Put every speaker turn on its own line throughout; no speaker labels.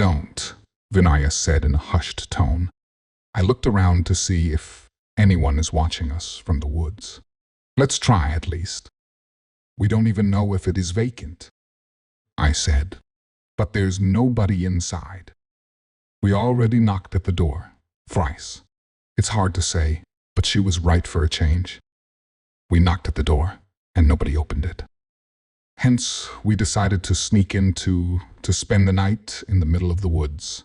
Don't, Vinaya said in a hushed tone. I looked around to see if anyone is watching us from the woods. Let's try at least. We don't even know if it is vacant, I said, but there's nobody inside. We already knocked at the door, thrice. It's hard to say, but she was right for a change. We knocked at the door, and nobody opened it. Hence, we decided to sneak in to spend the night in the middle of the woods.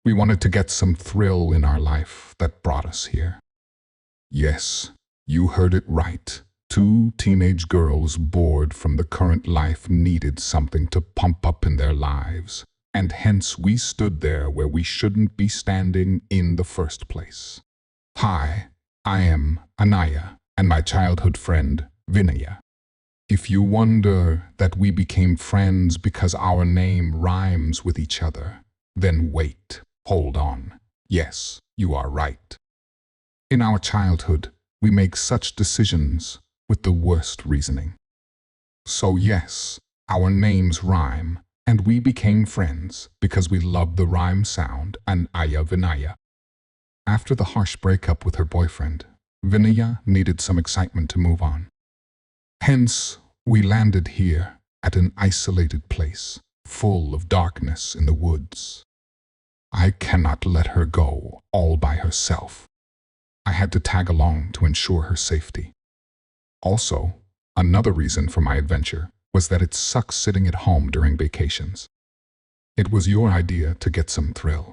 We wanted to get some thrill in our life that brought us here. Yes, you heard it right. 2 teenage girls bored from the current life needed something to pump up in their lives, and hence we stood there where we shouldn't be standing in the first place. Hi, I am Anaya, and my childhood friend, Vinaya. If you wonder that we became friends because our name rhymes with each other, then wait, hold on. Yes, you are right. In our childhood, we make such decisions with the worst reasoning. So yes, our names rhyme, and we became friends because we loved the rhyme sound and Aya Vinaya. After the harsh breakup with her boyfriend, Vinaya needed some excitement to move on. Hence, we landed here at an isolated place, full of darkness in the woods. I cannot let her go all by herself. I had to tag along to ensure her safety. Also, another reason for my adventure was that it sucks sitting at home during vacations. It was your idea to get some thrill.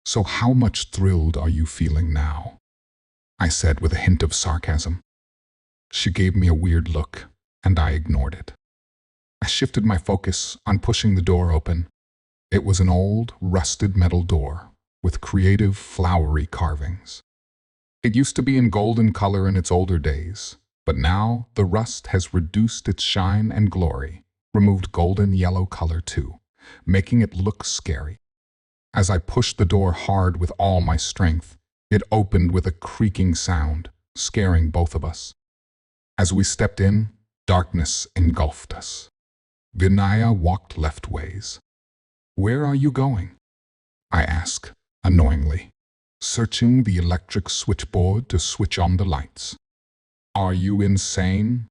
So how much thrilled are you feeling now? I said with a hint of sarcasm. She gave me a weird look, and I ignored it. I shifted my focus on pushing the door open. It was an old, rusted metal door with creative, flowery carvings. It used to be in golden color in its older days, but now the rust has reduced its shine and glory, removed golden yellow color too, making it look scary. As I pushed the door hard with all my strength, it opened with a creaking sound, scaring both of us. As we stepped in, darkness engulfed us. Vinaya walked leftways. Where are you going? I asked, annoyingly, searching the electric switchboard to switch on the lights. Are you insane?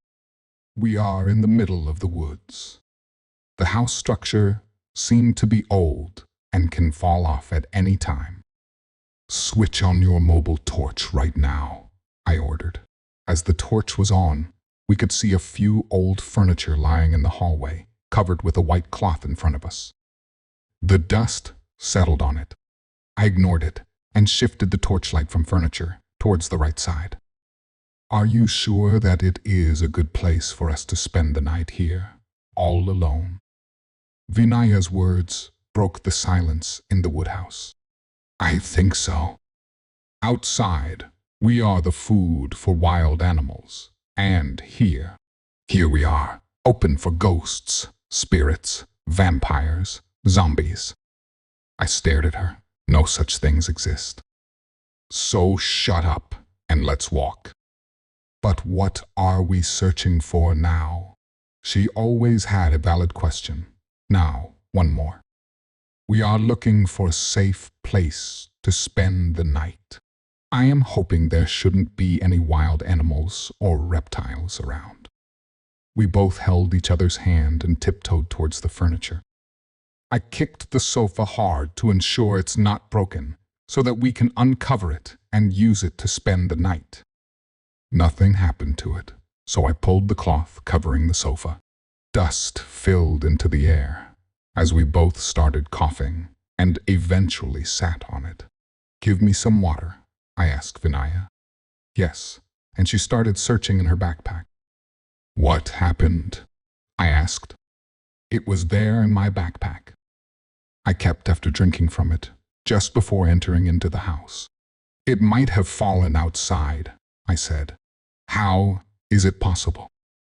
We are in the middle of the woods. The house structure seemed to be old and can fall off at any time. Switch on your mobile torch right now, I ordered. As the torch was on, we could see a few old furniture lying in the hallway, covered with a white cloth in front of us. The dust settled on it. I ignored it and shifted the torchlight from furniture towards the right side. Are you sure that it is a good place for us to spend the night here, all alone? Vinaya's words broke the silence in the woodhouse. I think so. Outside, we are the food for wild animals, and here we are, open for ghosts, spirits, vampires, zombies. I stared at her. No such things exist. So shut up and let's walk. But what are we searching for now? She always had a valid question. Now, one more. We are looking for a safe place to spend the night. I am hoping there shouldn't be any wild animals or reptiles around. We both held each other's hand and tiptoed towards the furniture. I kicked the sofa hard to ensure it's not broken, so that we can uncover it and use it to spend the night. Nothing happened to it, so I pulled the cloth covering the sofa. Dust filled into the air as we both started coughing and eventually sat on it. Give me some water, I asked Vinaya. Yes, and she started searching in her backpack. What happened? I asked. It was there in my backpack. I kept after drinking from it, just before entering into the house. It might have fallen outside, I said. How is it possible?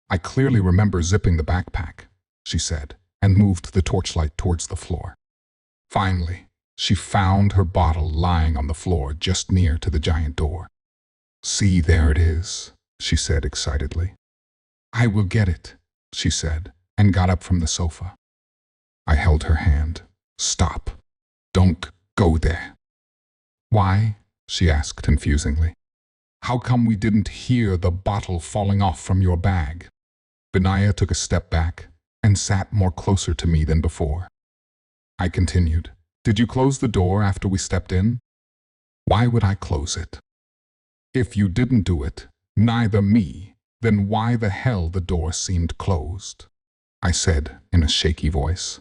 I clearly remember zipping the backpack, she said, and moved the torchlight towards the floor. Finally, she found her bottle lying on the floor just near to the giant door. See, there it is, she said excitedly. I will get it, she said, and got up from the sofa. I held her hand. Stop. Don't go there. Why? She asked confusingly. How come we didn't hear the bottle falling off from your bag? Vinaya took a step back and sat more closer to me than before. I continued, Did you close the door after we stepped in? Why would I close it? If you didn't do it, neither me, then why the hell the door seemed closed? I said in a shaky voice.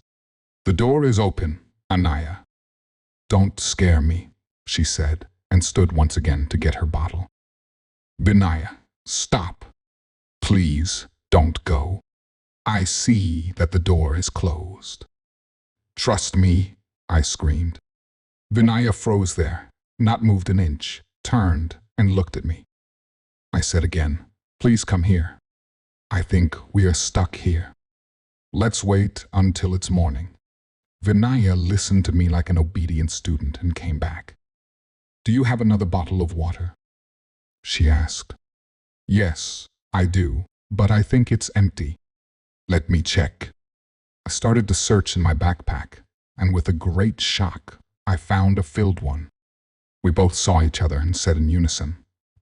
The door is open, Anaya. Don't scare me, she said, and stood once again to get her bottle. Vinaya, stop. Please don't go. I see that the door is closed. Trust me, I screamed. Vinaya froze there, not moved an inch, turned and looked at me. I said again, please come here. I think we are stuck here. Let's wait until it's morning. Vinaya listened to me like an obedient student and came back. Do you have another bottle of water? She asked. Yes, I do, but I think it's empty. Let me check. I started to search in my backpack, and with a great shock, I found a filled one. We both saw each other and said in unison,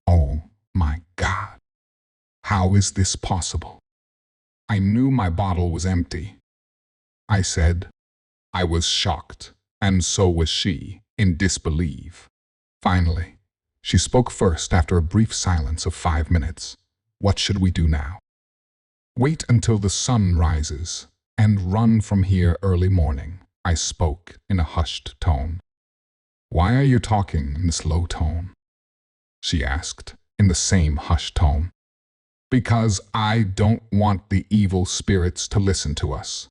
Oh my God, how is this possible? I knew my bottle was empty. I said, I was shocked, and so was she, in disbelief. Finally, she spoke first after a brief silence of 5 minutes. What should we do now? Wait until the sun rises and run from here early morning, I spoke in a hushed tone. Why are you talking in this low tone? She asked in the same hushed tone. Because I don't want the evil spirits to listen to us.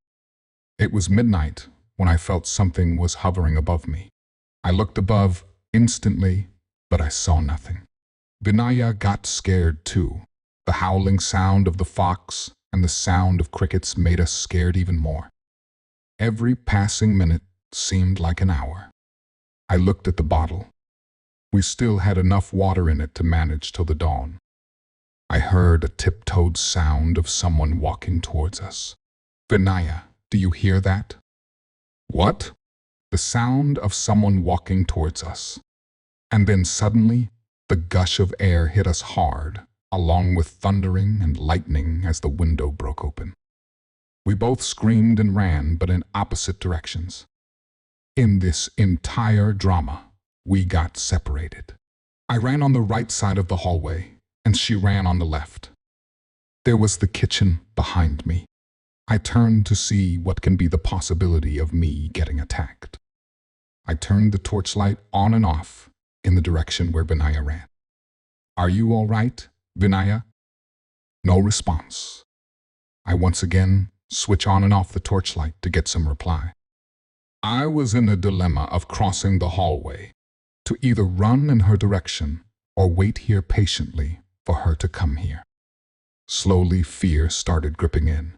It was midnight when I felt something was hovering above me. I looked above instantly, but I saw nothing. Vinaya got scared too. The howling sound of the fox and the sound of crickets made us scared even more. Every passing minute seemed like an hour. I looked at the bottle. We still had enough water in it to manage till the dawn. I heard a tiptoed sound of someone walking towards us. Vinaya, do you hear that? What? The sound of someone walking towards us. And then suddenly, the gush of air hit us hard, along with thundering and lightning as the window broke open. We both screamed and ran, but in opposite directions. In this entire drama, we got separated. I ran on the right side of the hallway, and she ran on the left. There was the kitchen behind me. I turned to see what can be the possibility of me getting attacked. I turned the torchlight on and off in the direction where Vinaya ran. Are you all right, Vinaya? No response. I once again switch on and off the torchlight to get some reply. I was in a dilemma of crossing the hallway, to either run in her direction or wait here patiently for her to come here. Slowly, fear started gripping in.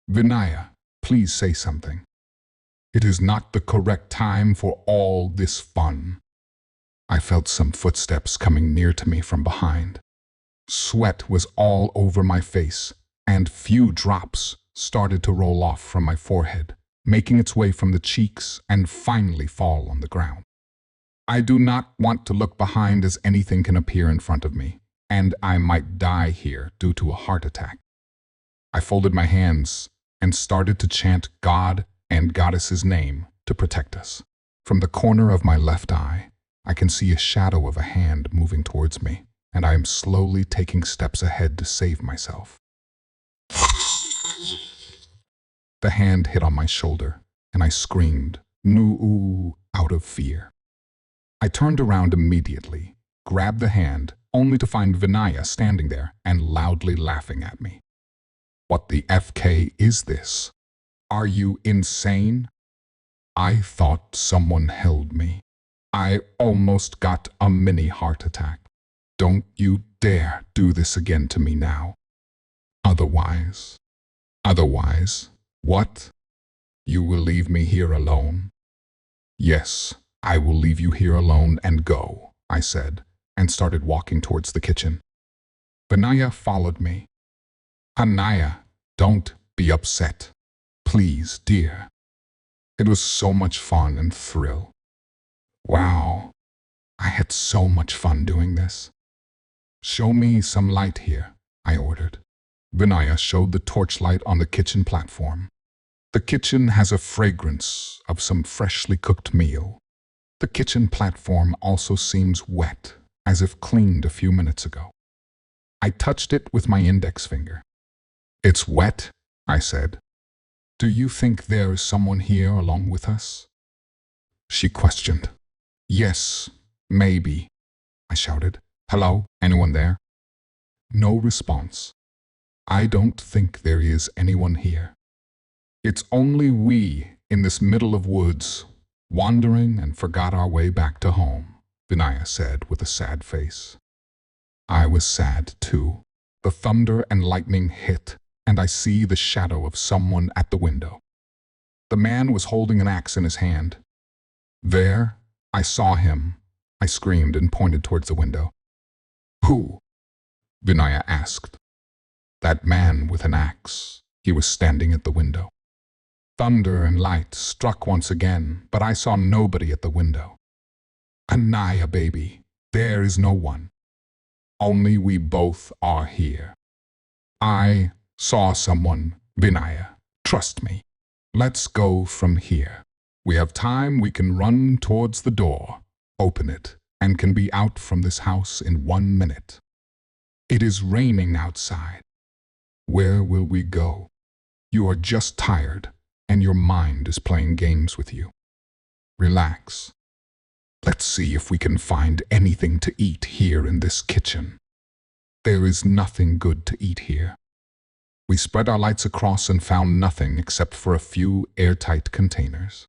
Vinaya, please say something. It is not the correct time for all this fun. I felt some footsteps coming near to me from behind. Sweat was all over my face, and few drops started to roll off from my forehead, making its way from the cheeks and finally fall on the ground. I do not want to look behind as anything can appear in front of me, and I might die here due to a heart attack. I folded my hands and started to chant God and Goddess's name to protect us. From the corner of my left eye, I can see a shadow of a hand moving towards me, and I am slowly taking steps ahead to save myself. The hand hit on my shoulder, and I screamed, "No!" out of fear. I turned around immediately, grabbed the hand, only to find Vinaya standing there and loudly laughing at me. What the FK is this? Are you insane? I thought someone held me. I almost got a mini heart attack. Don't you dare do this again to me now. Otherwise, what? You will leave me here alone? Yes, I will leave you here alone and go, I said, and started walking towards the kitchen. Vinaya followed me. Anaya, don't be upset. Please, dear. It was so much fun and thrill. Wow, I had so much fun doing this. Show me some light here, I ordered. Vinaya showed the torchlight on the kitchen platform. The kitchen has a fragrance of some freshly cooked meal. The kitchen platform also seems wet, as if cleaned a few minutes ago. I touched it with my index finger. It's wet, I said. Do you think there is someone here along with us? She questioned. Yes, maybe, I shouted. Hello, anyone there? No response. I don't think there is anyone here. It's only we in this middle of woods, wandering and forgot our way back to home, Vinaya said with a sad face. I was sad too. The thunder and lightning hit, and I see the shadow of someone at the window. The man was holding an axe in his hand. There, I saw him, I screamed and pointed towards the window. Who? Vinaya asked. That man with an axe. He was standing at the window. Thunder and light struck once again, but I saw nobody at the window. Anaya, baby, there is no one. Only we both are here. I saw someone, Vinaya. Trust me. Let's go from here. We have time, we can run towards the door, open it, and can be out from this house in 1 minute. It is raining outside. Where will we go? You are just tired, and your mind is playing games with you. Relax. Let's see if we can find anything to eat here in this kitchen. There is nothing good to eat here. We spread our lights across and found nothing except for a few airtight containers.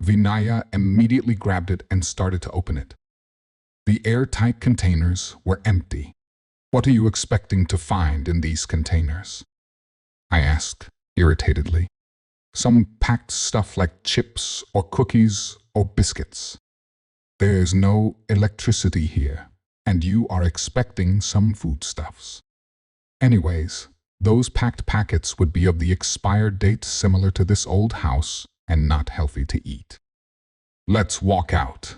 Vinaya immediately grabbed it and started to open it. The airtight containers were empty. What are you expecting to find in these containers? I asked, irritatedly. Some packed stuff like chips or cookies or biscuits. There's no electricity here, and you are expecting some foodstuffs. Anyways, those packed packets would be of the expired date similar to this old house and not healthy to eat. Let's walk out.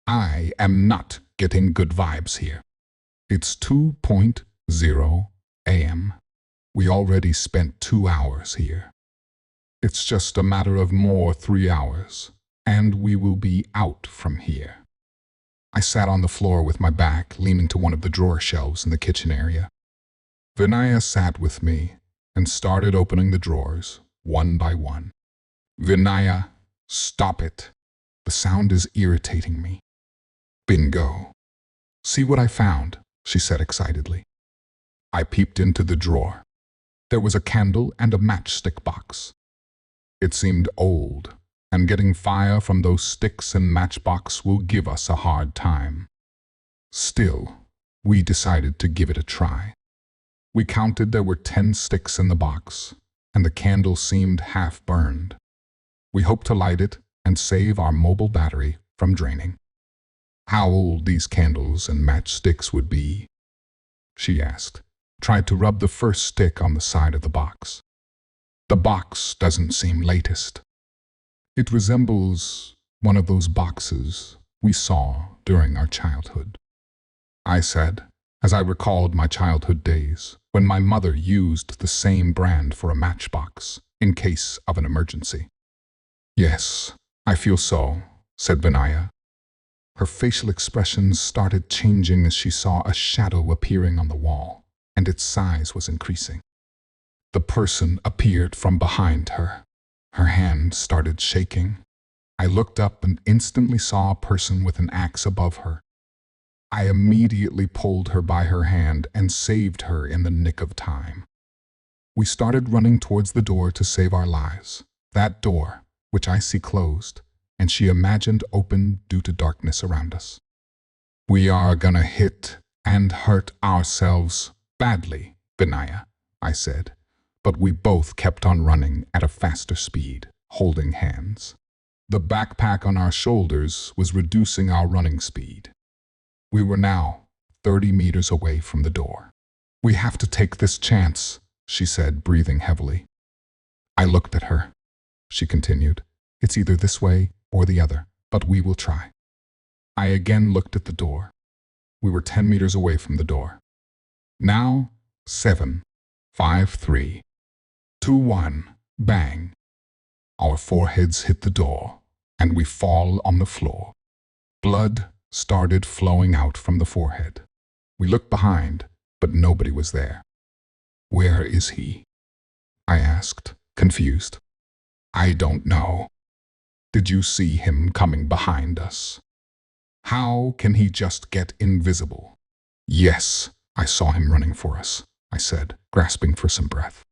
I am not getting good vibes here. It's 2:00 a.m. We already spent 2 hours here. It's just a matter of more 3 hours, and we will be out from here. I sat on the floor with my back leaning to one of the drawer shelves in the kitchen area. Vinaya sat with me and started opening the drawers, one by one. Vinaya, stop it. The sound is irritating me. Bingo. See what I found, she said excitedly. I peeped into the drawer. There was a candle and a matchstick box. It seemed old, and getting fire from those sticks and matchbox will give us a hard time. Still, we decided to give it a try. We counted there were 10 sticks in the box, and the candle seemed half burned. We hoped to light it and save our mobile battery from draining. How old these candles and matchsticks would be? She asked, tried to rub the first stick on the side of the box. The box doesn't seem latest. It resembles one of those boxes we saw during our childhood. I said, as I recalled my childhood days when my mother used the same brand for a matchbox in case of an emergency. Yes, I feel so, said Vinaya. Her facial expressions started changing as she saw a shadow appearing on the wall, and its size was increasing. The person appeared from behind her. Her hand started shaking. I looked up and instantly saw a person with an axe above her. I immediately pulled her by her hand and saved her in the nick of time. We started running towards the door to save our lives. That door, which I see closed, and she imagined open due to darkness around us. We are gonna hit and hurt ourselves badly, Vinaya, I said, but we both kept on running at a faster speed, holding hands. The backpack on our shoulders was reducing our running speed. We were now 30 meters away from the door. We have to take this chance, she said, breathing heavily. I looked at her. She continued, It's either this way or the other, but we will try. I again looked at the door. We were 10 meters away from the door. Now, 7, 5, 3, 2, 1, bang. Our foreheads hit the door, and we fall on the floor. Blood started flowing out from the forehead. We looked behind, but nobody was there. Where is he? I asked, confused. I don't know. Did you see him coming behind us? How can he just get invisible? Yes, I saw him running for us, I said, grasping for some breath.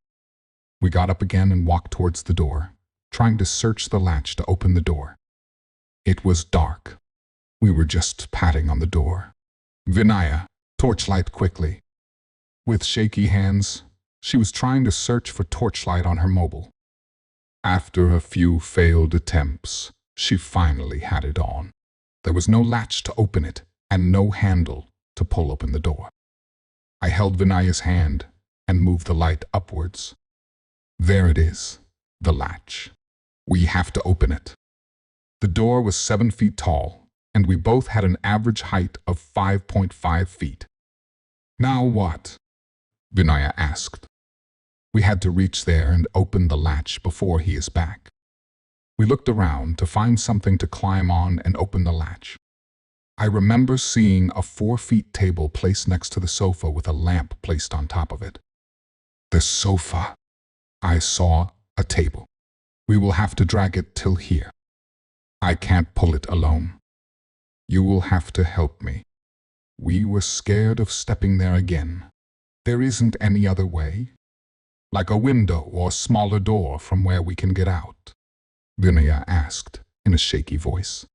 We got up again and walked towards the door, trying to search the latch to open the door. It was dark. We were just patting on the door. Vinaya, torchlight quickly. With shaky hands, she was trying to search for torchlight on her mobile. After a few failed attempts, she finally had it on. There was no latch to open it and no handle to pull open the door. I held Vinaya's hand and moved the light upwards. There it is, the latch. We have to open it. The door was 7 feet tall, and we both had an average height of 5.5 feet. Now what? Vinaya asked. We had to reach there and open the latch before he is back. We looked around to find something to climb on and open the latch. I remember seeing a 4-foot table placed next to the sofa with a lamp placed on top of it. The sofa. I saw a table. We will have to drag it till here. I can't pull it alone. You will have to help me. We were scared of stepping there again. There isn't any other way? Like a window or smaller door from where we can get out? Vinaya asked in a shaky voice.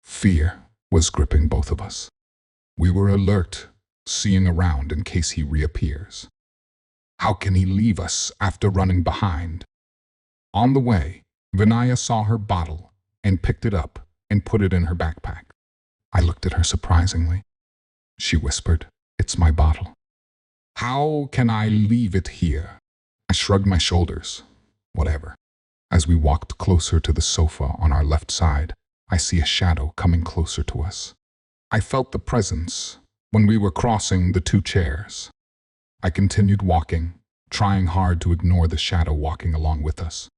Fear was gripping both of us. We were alert, seeing around in case he reappears. How can he leave us after running behind? On the way, Vinaya saw her bottle and picked it up and put it in her backpack. I looked at her surprisingly. She whispered, It's my bottle. How can I leave it here? I shrugged my shoulders. Whatever. As we walked closer to the sofa on our left side, I see a shadow coming closer to us. I felt the presence when we were crossing the 2 chairs. I continued walking, trying hard to ignore the shadow walking along with us.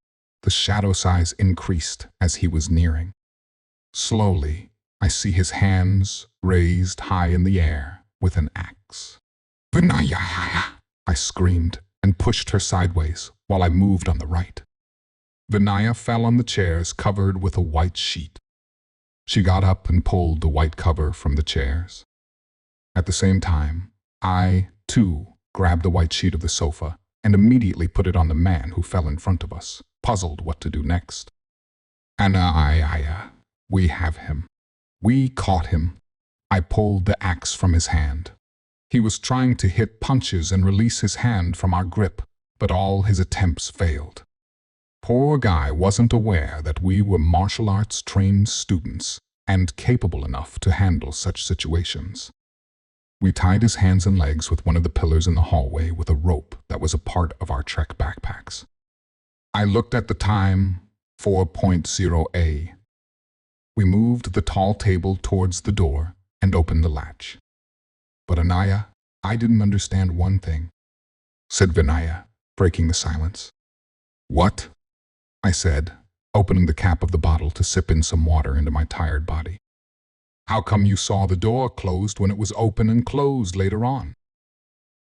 The shadow size increased as he was nearing. Slowly, I see his hands raised high in the air with an axe. Vinaya! I screamed and pushed her sideways while I moved on the right. Vinaya fell on the chairs covered with a white sheet. She got up and pulled the white cover from the chairs. At the same time, I, too, grabbed the white sheet of the sofa and immediately put it on the man who fell in front of us, puzzled what to do next. We have him. We caught him. I pulled the axe from his hand. He was trying to hit punches and release his hand from our grip, but all his attempts failed. Poor guy wasn't aware that we were martial arts trained students and capable enough to handle such situations. We tied his hands and legs with one of the pillars in the hallway with a rope that was a part of our Trek backpacks. I looked at the time, 4:0 We moved the tall table towards the door and opened the latch. But Anaya, I didn't understand one thing, said Vinaya, breaking the silence. What? I said, opening the cap of the bottle to sip in some water into my tired body. How come you saw the door closed when it was open and closed later on?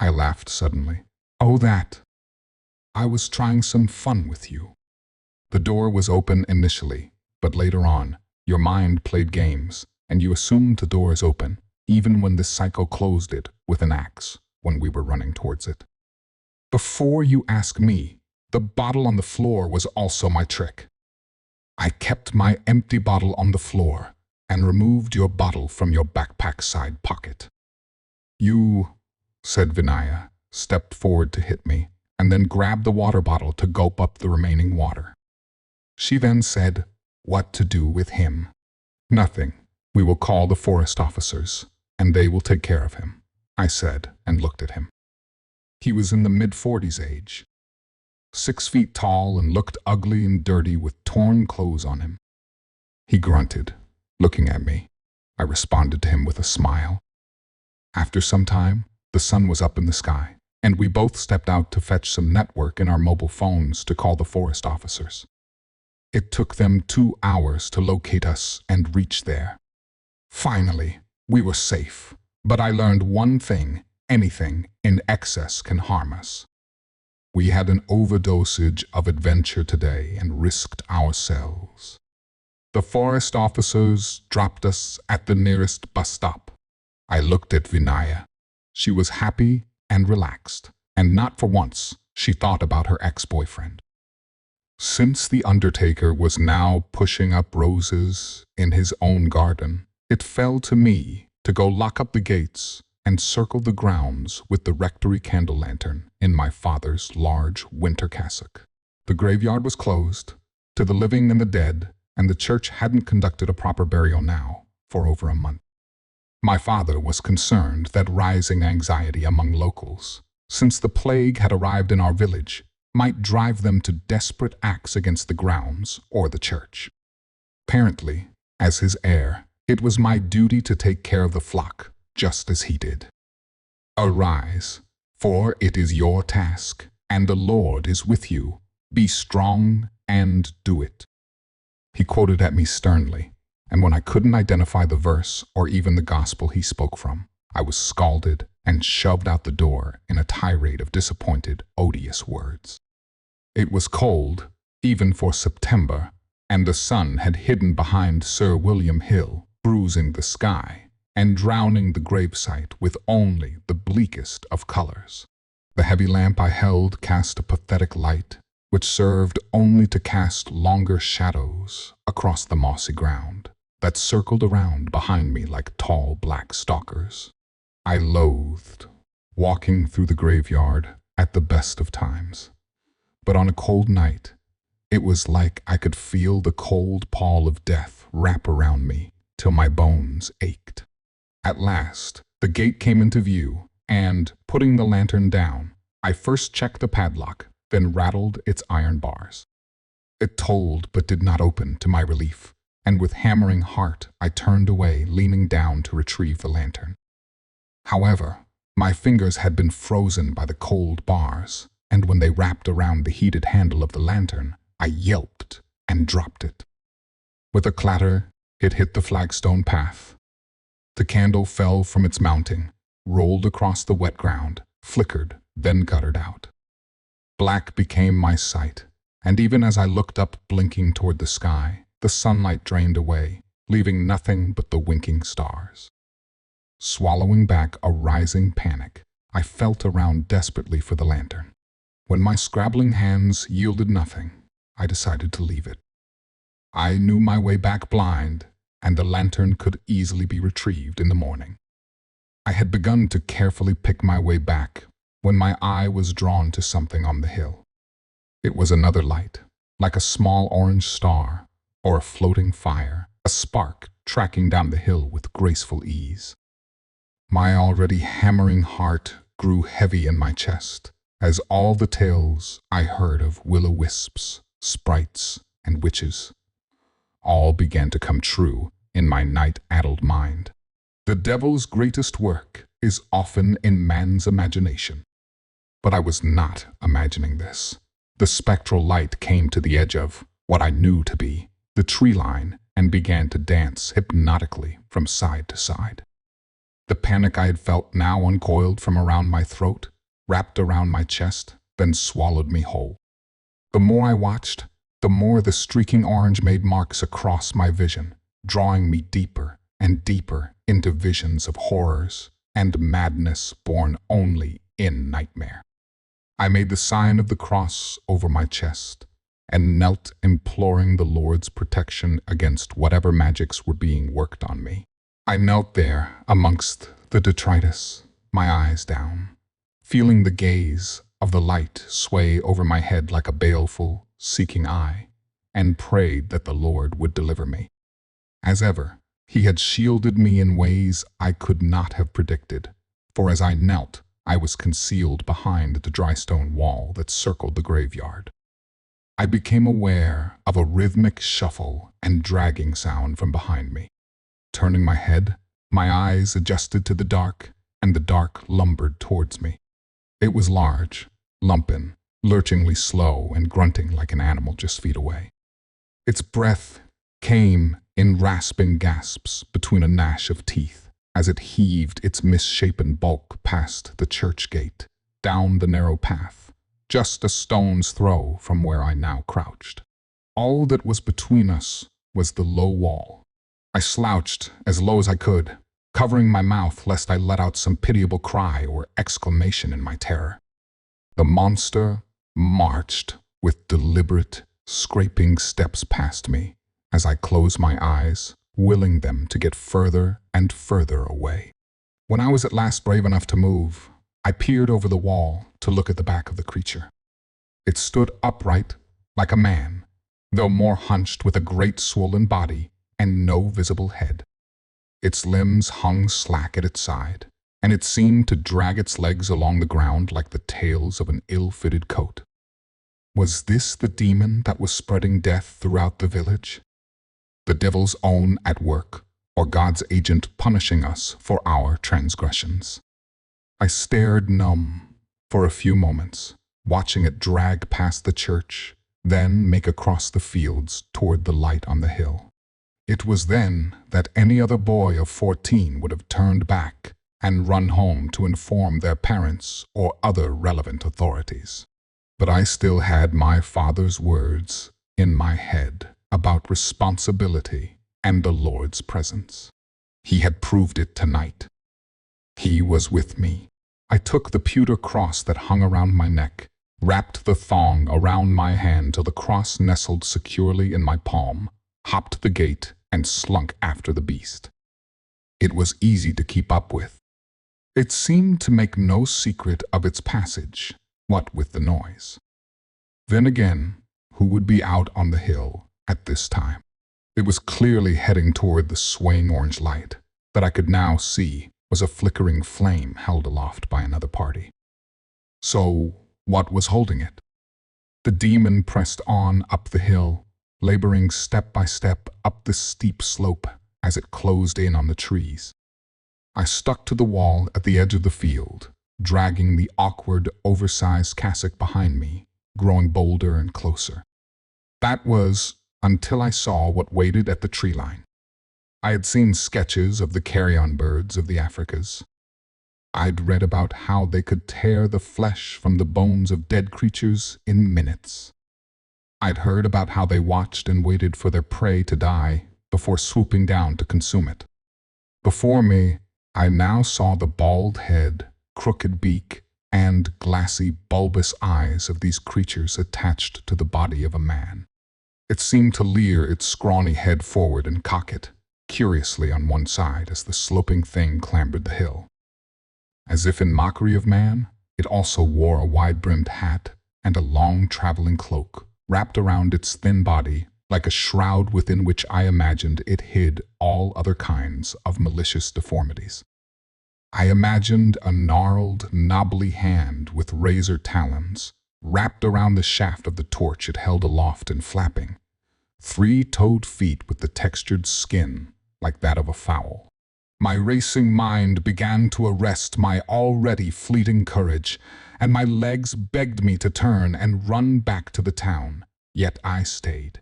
I laughed suddenly. Oh, that. I was trying some fun with you. The door was open initially, but later on, your mind played games, and you assumed the door is open, even when the psycho closed it with an axe when we were running towards it. Before you ask me, the bottle on the floor was also my trick. I kept my empty bottle on the floor and removed your bottle from your backpack side pocket. You, said Vinaya, stepped forward to hit me, and then grabbed the water bottle to gulp up the remaining water. She then said, what to do with him? Nothing. We will call the forest officers, and they will take care of him, I said, and looked at him. He was in the mid-40s age. 6 feet tall and looked ugly and dirty with torn clothes on him. He grunted, looking at me. I responded to him with a smile. After some time, the sun was up in the sky, and we both stepped out to fetch some network in our mobile phones to call the forest officers. It took them 2 hours to locate us and reach there. Finally, we were safe, but I learned one thing: anything in excess can harm us. We had an overdosage of adventure today and risked ourselves. The forest officers dropped us at the nearest bus stop. I looked at Vinaya. She was happy and relaxed, and not for once she thought about her ex-boyfriend. Since the undertaker was now pushing up roses in his own garden, it fell to me to go lock up the gates and circle the grounds with the rectory candle lantern in my father's large winter cassock. The graveyard was closed to the living and the dead, and the church hadn't conducted a proper burial now for over a month. My father was concerned that rising anxiety among locals, since the plague had arrived in our village, might drive them to desperate acts against the grounds or the church. Apparently, as his heir, it was my duty to take care of the flock, just as he did. Arise, for it is your task, and the Lord is with you. Be strong and do it. He quoted at me sternly, and when I couldn't identify the verse or even the gospel he spoke from, I was scalded and shoved out the door in a tirade of disappointed, odious words. It was cold, even for September, and the sun had hidden behind Sir William Hill, bruising the sky and drowning the gravesite with only the bleakest of colors. The heavy lamp I held cast a pathetic light, which served only to cast longer shadows across the mossy ground that circled around behind me like tall black stalkers. I loathed walking through the graveyard at the best of times, but on a cold night, it was like I could feel the cold pall of death wrap around me till my bones ached. At last, the gate came into view, and, putting the lantern down, I first checked the padlock, then rattled its iron bars. It tolled but did not open, to my relief, and with hammering heart I turned away, leaning down to retrieve the lantern. However, my fingers had been frozen by the cold bars, and when they wrapped around the heated handle of the lantern, I yelped and dropped it. With a clatter, it hit the flagstone path. The candle fell from its mounting, rolled across the wet ground, flickered, then guttered out. Black became my sight, and even as I looked up blinking toward the sky, the sunlight drained away, leaving nothing but the winking stars. Swallowing back a rising panic, I felt around desperately for the lantern. When my scrabbling hands yielded nothing, I decided to leave it. I knew my way back blind, and the lantern could easily be retrieved in the morning. I had begun to carefully pick my way back when my eye was drawn to something on the hill. It was another light, like a small orange star or a floating fire, a spark tracking down the hill with graceful ease. My already hammering heart grew heavy in my chest as all the tales I heard of will-o'-wisps, sprites, and witches all began to come true in my night-addled mind. The devil's greatest work is often in man's imagination. But I was not imagining this. The spectral light came to the edge of what I knew to be the tree line and began to dance hypnotically from side to side. The panic I had felt now uncoiled from around my throat, wrapped around my chest, then swallowed me whole. The more I watched, the more the streaking orange made marks across my vision, drawing me deeper and deeper into visions of horrors and madness born only in nightmare. I made the sign of the cross over my chest and knelt, imploring the Lord's protection against whatever magics were being worked on me. I knelt there amongst the detritus, my eyes down, feeling the gaze of the light sway over my head like a baleful, seeking eye, and prayed that the Lord would deliver me. As ever, He had shielded me in ways I could not have predicted, for as I knelt, I was concealed behind the dry stone wall that circled the graveyard. I became aware of a rhythmic shuffle and dragging sound from behind me. Turning my head, my eyes adjusted to the dark, and the dark lumbered towards me. It was large, lumpen, lurchingly slow and grunting like an animal just feet away. Its breath came in rasping gasps between a gnash of teeth as it heaved its misshapen bulk past the church gate, down the narrow path, just a stone's throw from where I now crouched. All that was between us was the low wall. I slouched as low as I could, covering my mouth lest I let out some pitiable cry or exclamation in my terror. The monster marched with deliberate, scraping steps past me as I closed my eyes, willing them to get further and further away. When I was at last brave enough to move, I peered over the wall to look at the back of the creature. It stood upright like a man, though more hunched with a great swollen body and no visible head. Its limbs hung slack at its side, and it seemed to drag its legs along the ground like the tails of an ill-fitted coat. Was this the demon that was spreading death throughout the village? The devil's own at work, or God's agent punishing us for our transgressions? I stared numb for a few moments, watching it drag past the church, then make across the fields toward the light on the hill. It was then that any other boy of 14 would have turned back and run home to inform their parents or other relevant authorities. But I still had my father's words in my head about responsibility and the Lord's presence. He had proved it tonight. He was with me. I took the pewter cross that hung around my neck, wrapped the thong around my hand till the cross nestled securely in my palm, hopped the gate, and slunk after the beast. It was easy to keep up with. It seemed to make no secret of its passage, what with the noise. Then again, who would be out on the hill at this time? It was clearly heading toward the swaying orange light that I could now see was a flickering flame held aloft by another party. So, what was holding it? The demon pressed on up the hill, laboring step by step up the steep slope as it closed in on the trees. I stuck to the wall at the edge of the field, dragging the awkward, oversized cassock behind me, growing bolder and closer. That was until I saw what waited at the tree line. I had seen sketches of the carrion birds of the Africas. I'd read about how they could tear the flesh from the bones of dead creatures in minutes. I'd heard about how they watched and waited for their prey to die before swooping down to consume it. Before me, I now saw the bald head, crooked beak, and glassy, bulbous eyes of these creatures attached to the body of a man. It seemed to leer its scrawny head forward and cock it, curiously on one side as the sloping thing clambered the hill. As if in mockery of man, it also wore a wide-brimmed hat and a long traveling cloak, wrapped around its thin body like a shroud within which I imagined it hid all other kinds of malicious deformities. I imagined a gnarled, knobbly hand with razor talons wrapped around the shaft of the torch it held aloft and flapping, 3-toed feet with the textured skin like that of a fowl. My racing mind began to arrest my already fleeting courage, and my legs begged me to turn and run back to the town, yet I stayed.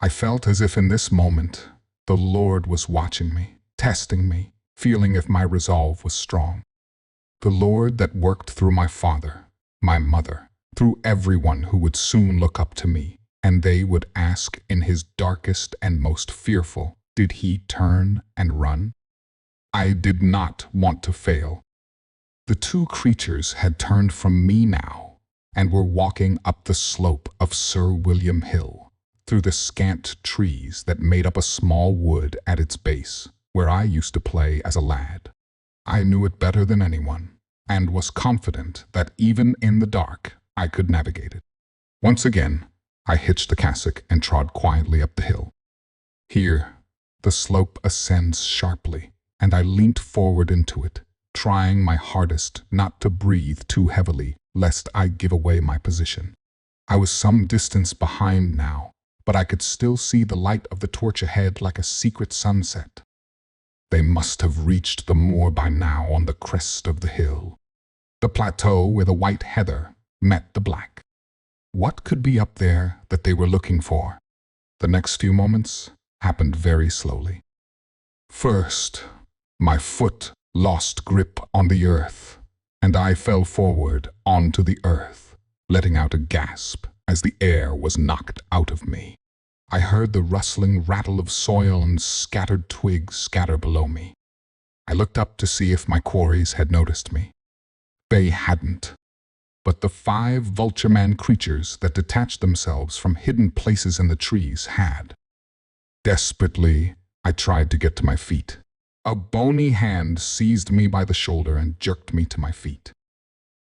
I felt as if in this moment the Lord was watching me, testing me, feeling if my resolve was strong. The Lord that worked through my father, my mother, through everyone who would soon look up to me, and they would ask in his darkest and most fearful, did he turn and run? I did not want to fail. The two creatures had turned from me now, and were walking up the slope of Sir William Hill, through the scant trees that made up a small wood at its base, where I used to play as a lad. I knew it better than anyone, and was confident that even in the dark I could navigate it. Once again, I hitched the cassock and trod quietly up the hill. Here, the slope ascends sharply, and I leant forward into it, trying my hardest not to breathe too heavily, lest I give away my position. I was some distance behind now, but I could still see the light of the torch ahead like a secret sunset. They must have reached the moor by now on the crest of the hill. The plateau where the white heather met the black. What could be up there that they were looking for? The next few moments happened very slowly. First, my foot lost grip on the earth, and I fell forward onto the earth, letting out a gasp as the air was knocked out of me. I heard the rustling rattle of soil and scattered twigs scatter below me. I looked up to see if my quarries had noticed me. They hadn't, but the 5 vulture-man creatures that detached themselves from hidden places in the trees had. Desperately, I tried to get to my feet. A bony hand seized me by the shoulder and jerked me to my feet.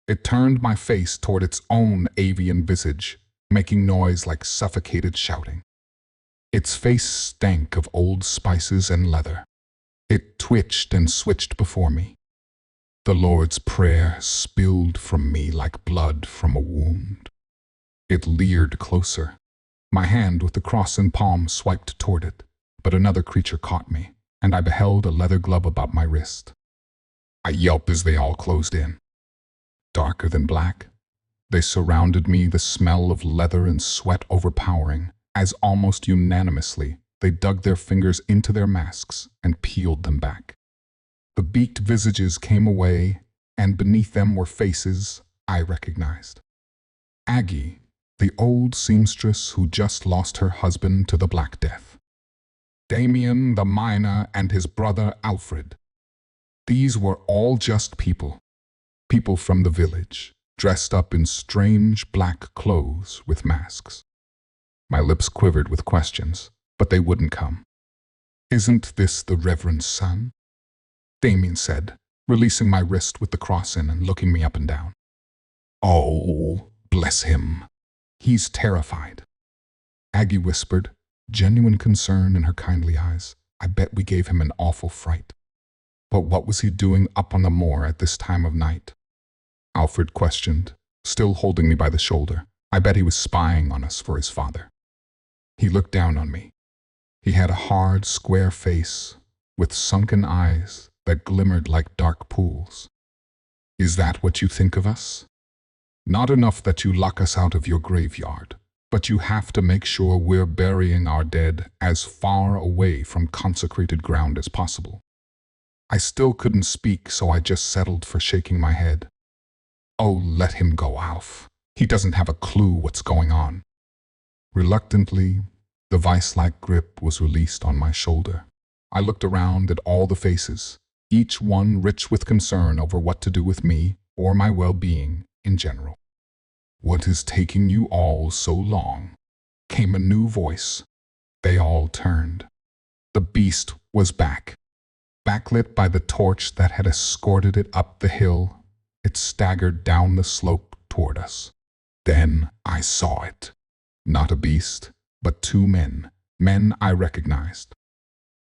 It turned my face toward its own avian visage, making noise like suffocated shouting. Its face stank of old spices and leather. It twitched and switched before me. The Lord's Prayer spilled from me like blood from a wound. It leered closer. My hand with the cross in palm swiped toward it, but another creature caught me, and I beheld a leather glove about my wrist. I yelped as they all closed in. Darker than black, they surrounded me, the smell of leather and sweat overpowering, as almost unanimously they dug their fingers into their masks and peeled them back. The beaked visages came away, and beneath them were faces I recognized. Aggie, the old seamstress who just lost her husband to the Black Death. Damien, the miner, and his brother Alfred. These were all just people. People from the village, dressed up in strange black clothes with masks. My lips quivered with questions, but they wouldn't come. "Isn't this the Reverend's son?" Damien said, releasing my wrist with the cross in and looking me up and down. "Oh, bless him. He's terrified." Aggie whispered, genuine concern in her kindly eyes. "I bet we gave him an awful fright." "But what was he doing up on the moor at this time of night?" Alfred questioned, still holding me by the shoulder. "I bet he was spying on us for his father." He looked down on me. He had a hard, square face with sunken eyes that glimmered like dark pools. "Is that what you think of us? Not enough that you lock us out of your graveyard, but you have to make sure we're burying our dead as far away from consecrated ground as possible." I still couldn't speak, so I just settled for shaking my head. "Oh, let him go, Alf. He doesn't have a clue what's going on." Reluctantly, the vice-like grip was released on my shoulder. I looked around at all the faces, each one rich with concern over what to do with me or my well-being in general. "What is taking you all so long?" came a new voice. They all turned. The beast was back. Backlit by the torch that had escorted it up the hill, it staggered down the slope toward us. Then I saw it. Not a beast, but 2 men. Men I recognized.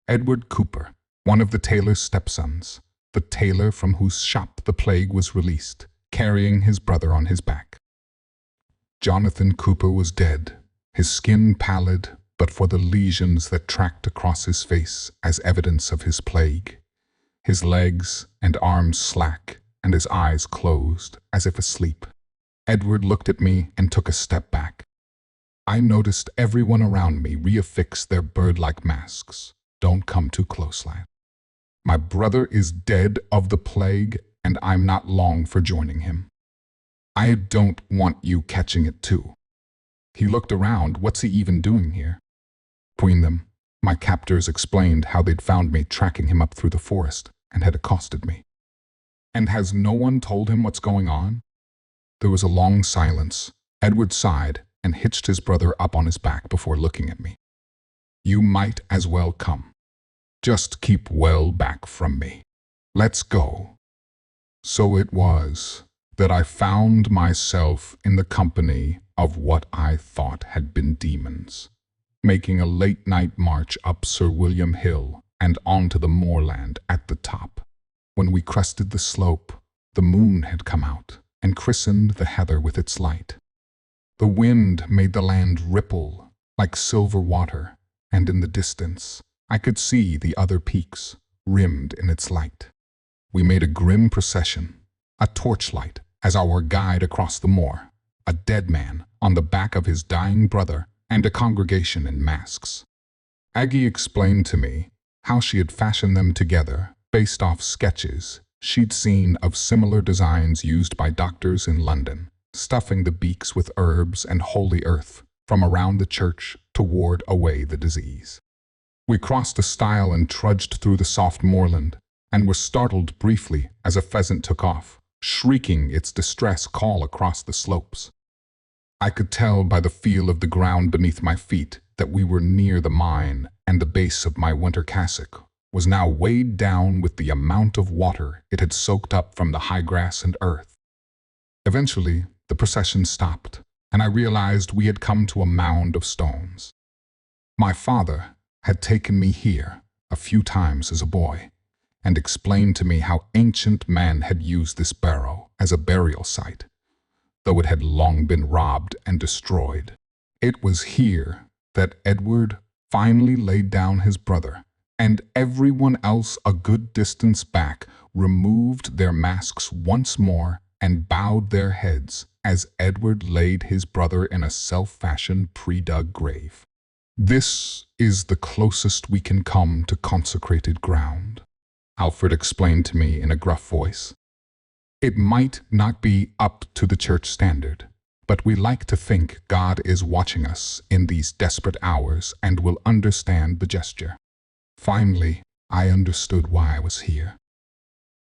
Edward Cooper, one of the tailor's stepsons, the tailor from whose shop the plague was released, carrying his brother on his back. Jonathan Cooper was dead, his skin pallid, but for the lesions that tracked across his face as evidence of his plague. His legs and arms slack, and his eyes closed, as if asleep. Edward looked at me and took a step back. I noticed everyone around me reaffix their bird-like masks. "Don't come too close, lad. My brother is dead of the plague, and I'm not long for joining him. I don't want you catching it too." He looked around. What's he even doing here? Between them, my captors explained how they'd found me tracking him up through the forest and had accosted me. "And has no one told him what's going on?" There was a long silence. Edward sighed and hitched his brother up on his back before looking at me. "You might as well come. Just keep well back from me. Let's go." So it was that I found myself in the company of what I thought had been demons, making a late-night march up Sir William Hill and onto the moorland at the top. When we crested the slope, the moon had come out and christened the heather with its light. The wind made the land ripple like silver water, and in the distance I could see the other peaks rimmed in its light. We made a grim procession, a torchlight as our guide across the moor, a dead man on the back of his dying brother, and a congregation in masks. Aggie explained to me how she had fashioned them together based off sketches she'd seen of similar designs used by doctors in London, stuffing the beaks with herbs and holy earth from around the church to ward away the disease. We crossed a stile and trudged through the soft moorland, and were startled briefly as a pheasant took off, shrieking its distress call across the slopes. I could tell by the feel of the ground beneath my feet that we were near the mine, and the base of my winter cassock was now weighed down with the amount of water it had soaked up from the high grass and earth. Eventually, the procession stopped, and I realized we had come to a mound of stones. My father had taken me here a few times as a boy, and explained to me how ancient man had used this barrow as a burial site, though it had long been robbed and destroyed. It was here that Edward finally laid down his brother, and everyone else a good distance back removed their masks once more and bowed their heads as Edward laid his brother in a self-fashioned pre-dug grave. This is the closest we can come to consecrated ground, Alfred explained to me in a gruff voice. It might not be up to the church standard, but we like to think God is watching us in these desperate hours and will understand the gesture. Finally, I understood why I was here.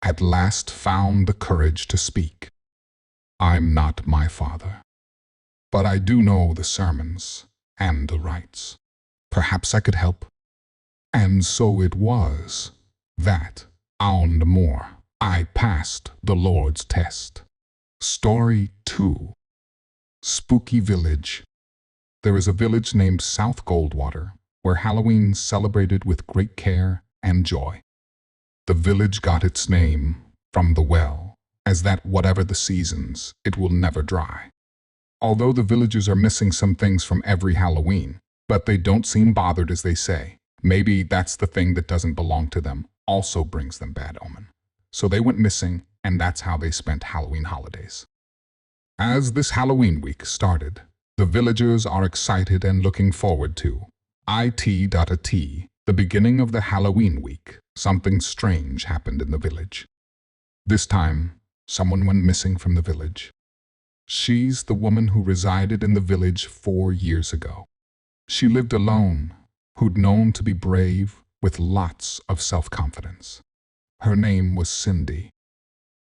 At last found the courage to speak. I'm not my father, but I do know the sermons and the rites. Perhaps I could help. And so it was that, on the moor, I passed the Lord's test. Story 2. Spooky Village. There is a village named South Goldwater, where Halloween is celebrated with great care and joy. The village got its name from the well, as that whatever the seasons, it will never dry. Although the villagers are missing some things from every Halloween, but they don't seem bothered as they say. Maybe that's the thing that doesn't belong to them also brings them bad omen. So they went missing, and that's how they spent Halloween holidays. As this Halloween week started, the villagers are excited and looking forward to the beginning of the Halloween week. Something strange happened in the village. This time, someone went missing from the village. She's the woman who resided in the village 4 years ago. She lived alone, who'd known to be brave with lots of self-confidence. Her name was Cindy,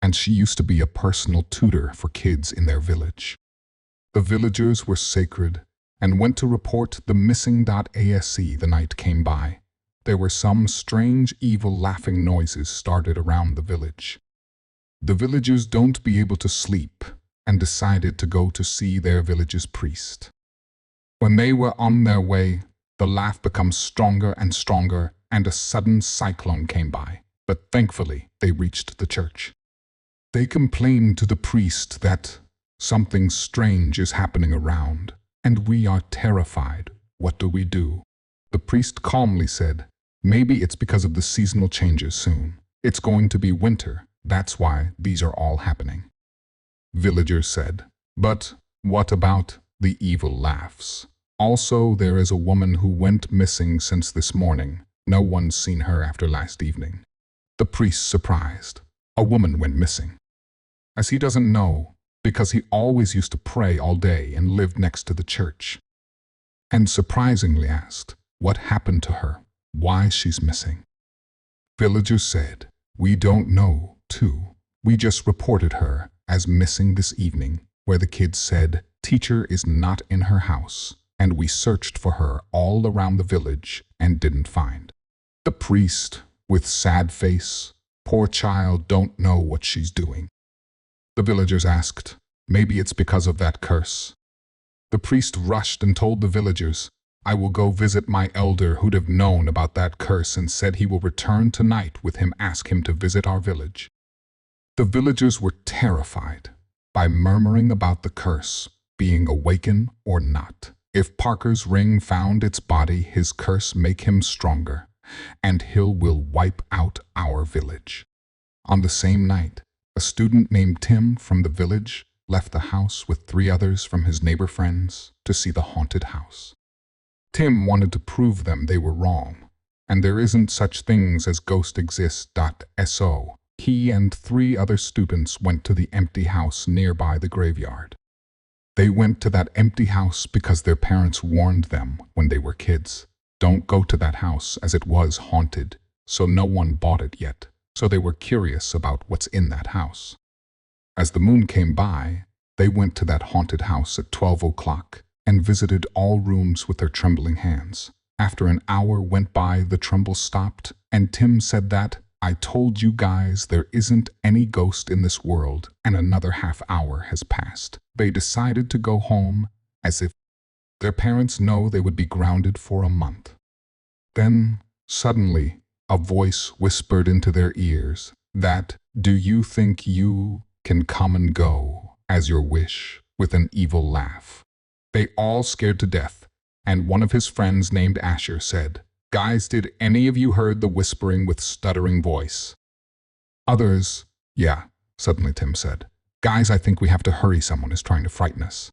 and she used to be a personal tutor for kids in their village. The villagers were sacred and went to report the missing.asc the night came by. There were some strange, evil laughing noises started around the village. The villagers don't be able to sleep and decided to go to see their village's priest. When they were on their way, the laugh becomes stronger and stronger, and a sudden cyclone came by, but thankfully they reached the church. They complained to the priest that something strange is happening around, and we are terrified. What do we do? The priest calmly said, maybe it's because of the seasonal changes soon. It's going to be winter, that's why these are all happening. Villagers said, but what about the evil laughs? Also, there is a woman who went missing since this morning. No one's seen her after last evening. The priest surprised. A woman went missing. As he doesn't know, because he always used to pray all day and lived next to the church. And surprisingly asked, what happened to her? Why she's missing? Villagers said, we don't know, too. We just reported her as missing this evening, where the kids said, teacher is not in her house, and we searched for her all around the village and didn't find. The priest, with sad face, poor child, don't know what she's doing. The villagers asked, maybe it's because of that curse. The priest rushed and told the villagers, I will go visit my elder who'd have known about that curse and said he will return tonight with him. Ask him to visit our village. The villagers were terrified by murmuring about the curse being awakened or not. If Parker's ring found its body, his curse make him stronger, and Hill will wipe out our village. On the same night, a student named Tim from the village left the house with 3 others from his neighbor friends to see the haunted house. Tim wanted to prove them they were wrong, and there isn't such things as ghost exist. So he and 3 other students went to the empty house nearby the graveyard. They went to that empty house because their parents warned them when they were kids. Don't go to that house as it was haunted, so no one bought it yet. So they were curious about what's in that house. As the moon came by, they went to that haunted house at 12 o'clock and visited all rooms with their trembling hands. After an hour went by, the tremble stopped, and Tim said that, I told you guys there isn't any ghost in this world, and another half hour has passed. They decided to go home as if their parents know they would be grounded for a month. Then, suddenly, a voice whispered into their ears that, do you think you can come and go as your wish, with an evil laugh. They all scared to death, and one of his friends named Asher said, guys, did any of you heard the whispering with stuttering voice? Others, yeah, suddenly Tim said. Guys, I think we have to hurry, someone is trying to frighten us.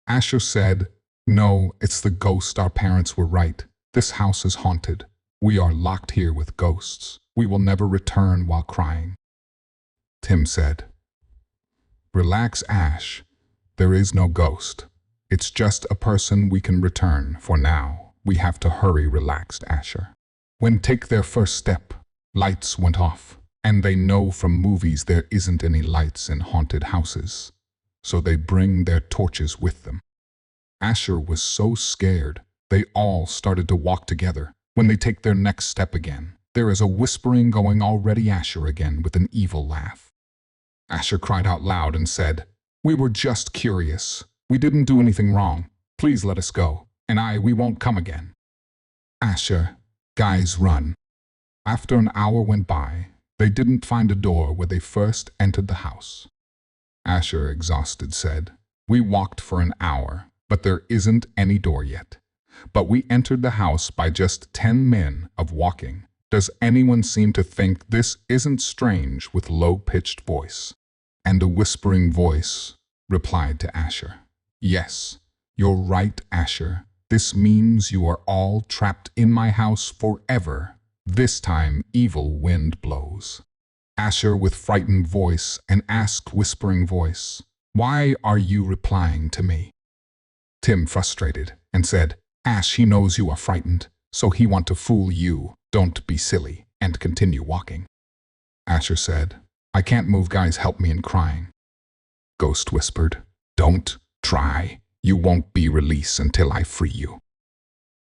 Asher said, no, it's the ghost, our parents were right. This house is haunted. We are locked here with ghosts. We will never return while crying. Tim said, relax, Ash. There is no ghost. It's just a person we can return for now. We have to hurry, relaxed Asher. When take their first step, lights went off, and they know from movies there isn't any lights in haunted houses, so they bring their torches with them. Asher was so scared, they all started to walk together. When they take their next step again, there is a whispering going already. Asher again with an evil laugh. Asher cried out loud and said, we were just curious. We didn't do anything wrong. Please let us go. And we won't come again. Asher, guys, run. After an hour went by, they didn't find a door where they first entered the house. Asher, exhausted, said, we walked for an hour, but there isn't any door yet. But we entered the house by just 10 minutes of walking. Does anyone seem to think this isn't strange? With low-pitched voice. And a whispering voice replied to Asher, yes, you're right, Asher. This means you are all trapped in my house forever. This time evil wind blows. Asher with frightened voice and asked whispering voice, why are you replying to me? Tim frustrated and said, Ash, he knows you are frightened, so he want to fool you. Don't be silly, and continue walking. Asher said, I can't move, guys, help me in crying. Ghost whispered, don't try. You won't be released until I free you.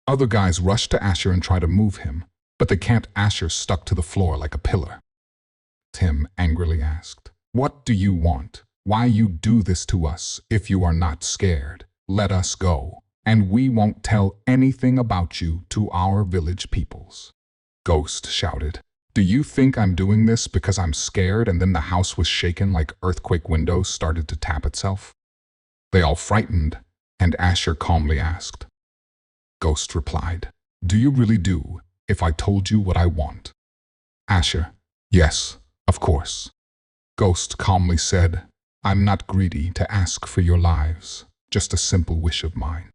Other guys rushed to Asher and tried to move him, but they can't. Asher stuck to the floor like a pillar. Tim angrily asked, what do you want? Why you do this to us? If you are not scared, let us go, and we won't tell anything about you to our village peoples. Ghost shouted, do you think I'm doing this because I'm scared? And then the house was shaken like earthquake. Windows started to tap itself. They all frightened, and Asher calmly asked. Ghost replied, do you really do if I told you what I want? Asher, yes, of course. Ghost calmly said, I'm not greedy to ask for your lives, just a simple wish of mine.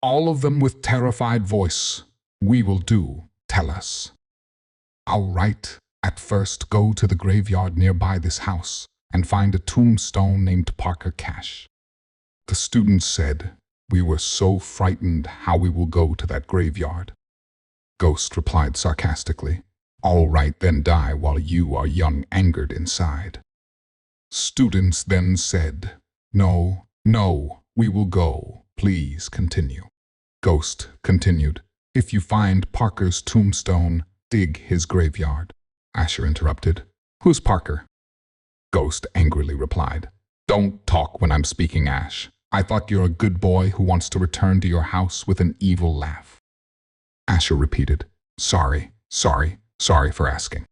All of them with terrified voice, we will do, tell us. All right, at first go to the graveyard nearby this house and find a tombstone named Parker Cash. The students said, we were so frightened, how we will go to that graveyard. Ghost replied sarcastically, all right, then die while you are young, angered inside. Students then said, no, we will go, please continue. Ghost continued, if you find Parker's tombstone, dig his graveyard. Asher interrupted, who's Parker? Ghost angrily replied, don't talk when I'm speaking, Ash. I thought you're a good boy who wants to return to your house with an evil laugh. Asher repeated, sorry for asking.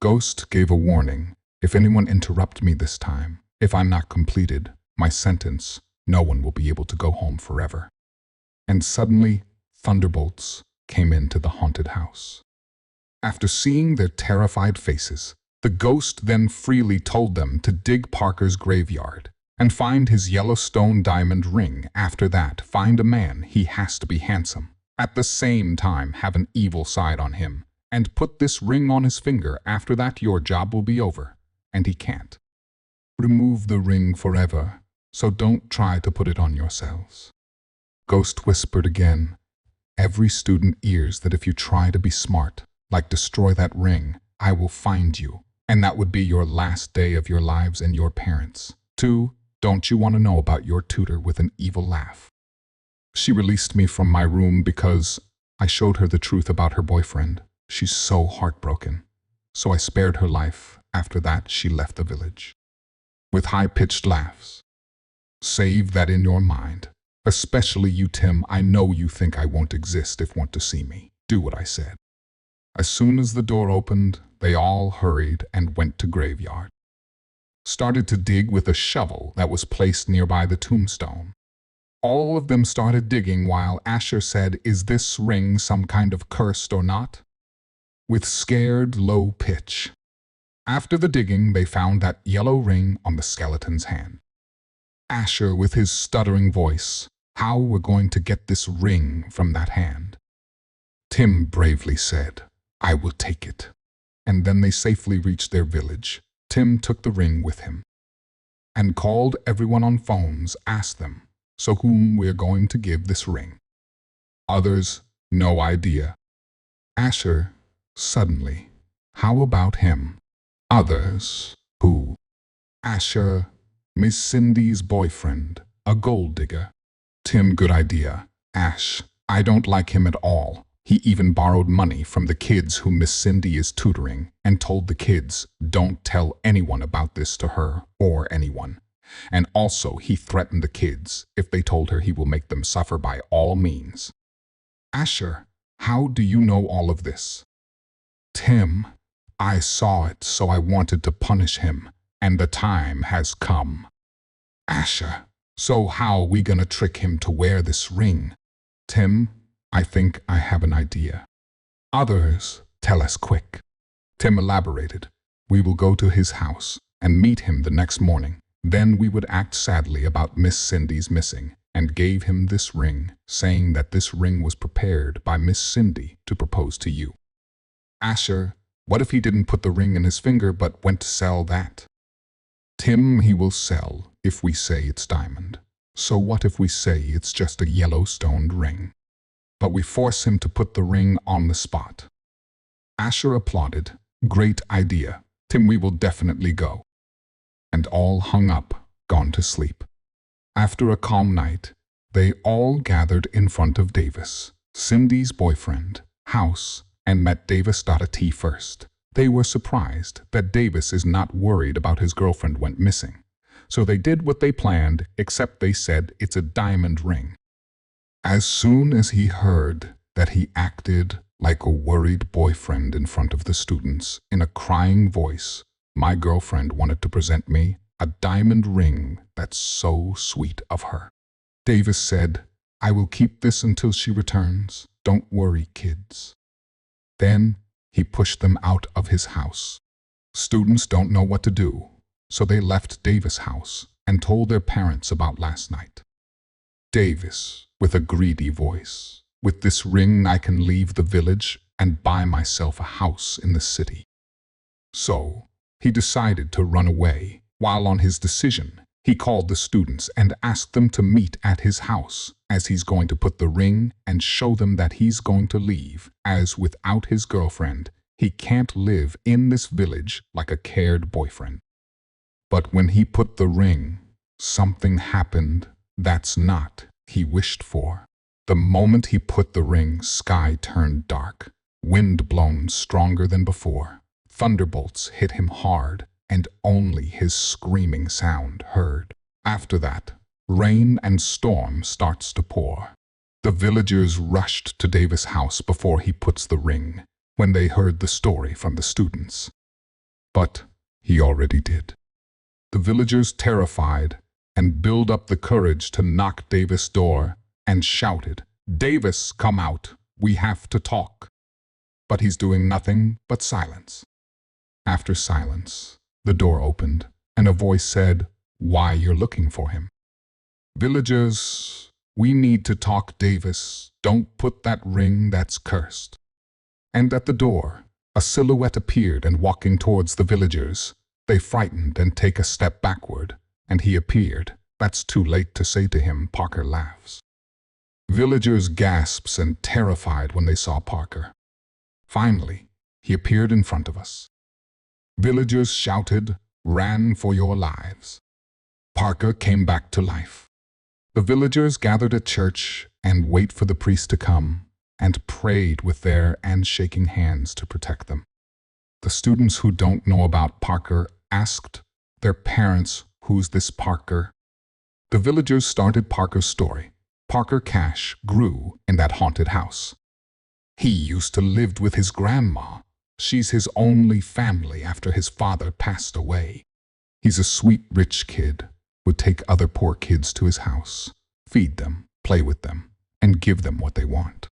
Ghost gave a warning. If anyone interrupt me this time, if I'm not completed my sentence, no one will be able to go home forever. And suddenly, thunderbolts came into the haunted house. After seeing their terrified faces, the ghost then freely told them to dig Parker's graveyard and find his Yellowstone diamond ring. After that, find a man. He has to be handsome. At the same time, have an evil side on him, and put this ring on his finger. After that, your job will be over, and he can't remove the ring forever, so don't try to put it on yourselves. Ghost whispered again. Every student hears that if you try to be smart, like destroy that ring, I will find you, and that would be your last day of your lives and your parents. 2. Don't you want to know about your tutor with an evil laugh? She released me from my room because I showed her the truth about her boyfriend. She's so heartbroken. So I spared her life. After that, she left the village. With high-pitched laughs. Save that in your mind. Especially you, Tim. I know you think I won't exist if you want to see me. Do what I said. As soon as the door opened, they all hurried and went to graveyard. Started to dig with a shovel that was placed nearby the tombstone. All of them started digging while Asher said, is this ring some kind of cursed or not? With scared, low pitch. After the digging, they found that yellow ring on the skeleton's hand. Asher, with his stuttering voice, how we're going to get this ring from that hand? Tim bravely said, I will take it. And then they safely reached their village. Tim took the ring with him and called everyone on phones, asked them, so whom we're going to give this ring? Others, no idea. Asher, suddenly, how about him? Others, who? Asher, Miss Cindy's boyfriend, a gold digger. Tim, good idea. Ash, I don't like him at all. He even borrowed money from the kids who Miss Cindy is tutoring and told the kids, don't tell anyone about this to her or anyone. And also he threatened the kids. If they told her, he will make them suffer by all means. Asher, how do you know all of this? Tim, I saw it, so I wanted to punish him, and the time has come. Asher, so how are we gonna trick him to wear this ring? Tim, I think I have an idea. Others, tell us quick. Tim elaborated. We will go to his house and meet him the next morning. Then we would act sadly about Miss Cindy's missing and gave him this ring, saying that this ring was prepared by Miss Cindy to propose to you. Asher, what if he didn't put the ring in his finger but went to sell that? Tim, he will sell if we say it's diamond. So what if we say it's just a yellow-stoned ring? But we force him to put the ring on the spot. Asher applauded. Great idea. Tim, we will definitely go. And all hung up, gone to sleep. After a calm night, they all gathered in front of Davis, Cindy's boyfriend, house, and met Davis. At tea first. They were surprised that Davis is not worried about his girlfriend went missing. So they did what they planned, except they said it's a diamond ring. As soon as he heard that, he acted like a worried boyfriend in front of the students in a crying voice. My girlfriend wanted to present me a diamond ring. That's so sweet of her. Davis said, I will keep this until she returns. Don't worry, kids. Then he pushed them out of his house. Students don't know what to do, so they left Davis' house and told their parents about last night. Davis, with a greedy voice, with this ring I can leave the village and buy myself a house in the city. So he decided to run away. While on his decision, he called the students and asked them to meet at his house, as he's going to put the ring and show them that he's going to leave, as without his girlfriend, he can't live in this village like a cared boyfriend. But when he put the ring, something happened that's not he wished for. The moment he put the ring, sky turned dark, wind blown stronger than before. Thunderbolts hit him hard, and only his screaming sound heard. After that, Rain and storm starts to pour. The villagers rushed to Davis' house before he puts the ring, when they heard the story from the students. But he already did. The villagers, terrified, and built up the courage to knock Davis' door and shouted, "Davis, come out, we have to talk." But he's doing nothing but silence. After silence, the door opened, and a voice said, "Why, you're looking for him." "Villagers, we need to talk, Davis. Don't put that ring, that's cursed." And at the door, a silhouette appeared and walking towards the villagers. They frightened and take a step backward, and he appeared. That's too late to say to him, Parker laughs. Villagers gasps and terrified when they saw Parker. Finally, he appeared in front of us. Villagers shouted, "Ran for your lives." Parker came back to life. The villagers gathered at church and wait for the priest to come, and prayed with their and shaking hands to protect them. The students who don't know about Parker asked their parents, "Who's this Parker?" The villagers started Parker's story. Parker Cash grew in that haunted house. He used to live with his grandma. She's his only family after his father passed away. He's a sweet, rich kid, would take other poor kids to his house, feed them, play with them, and give them what they want.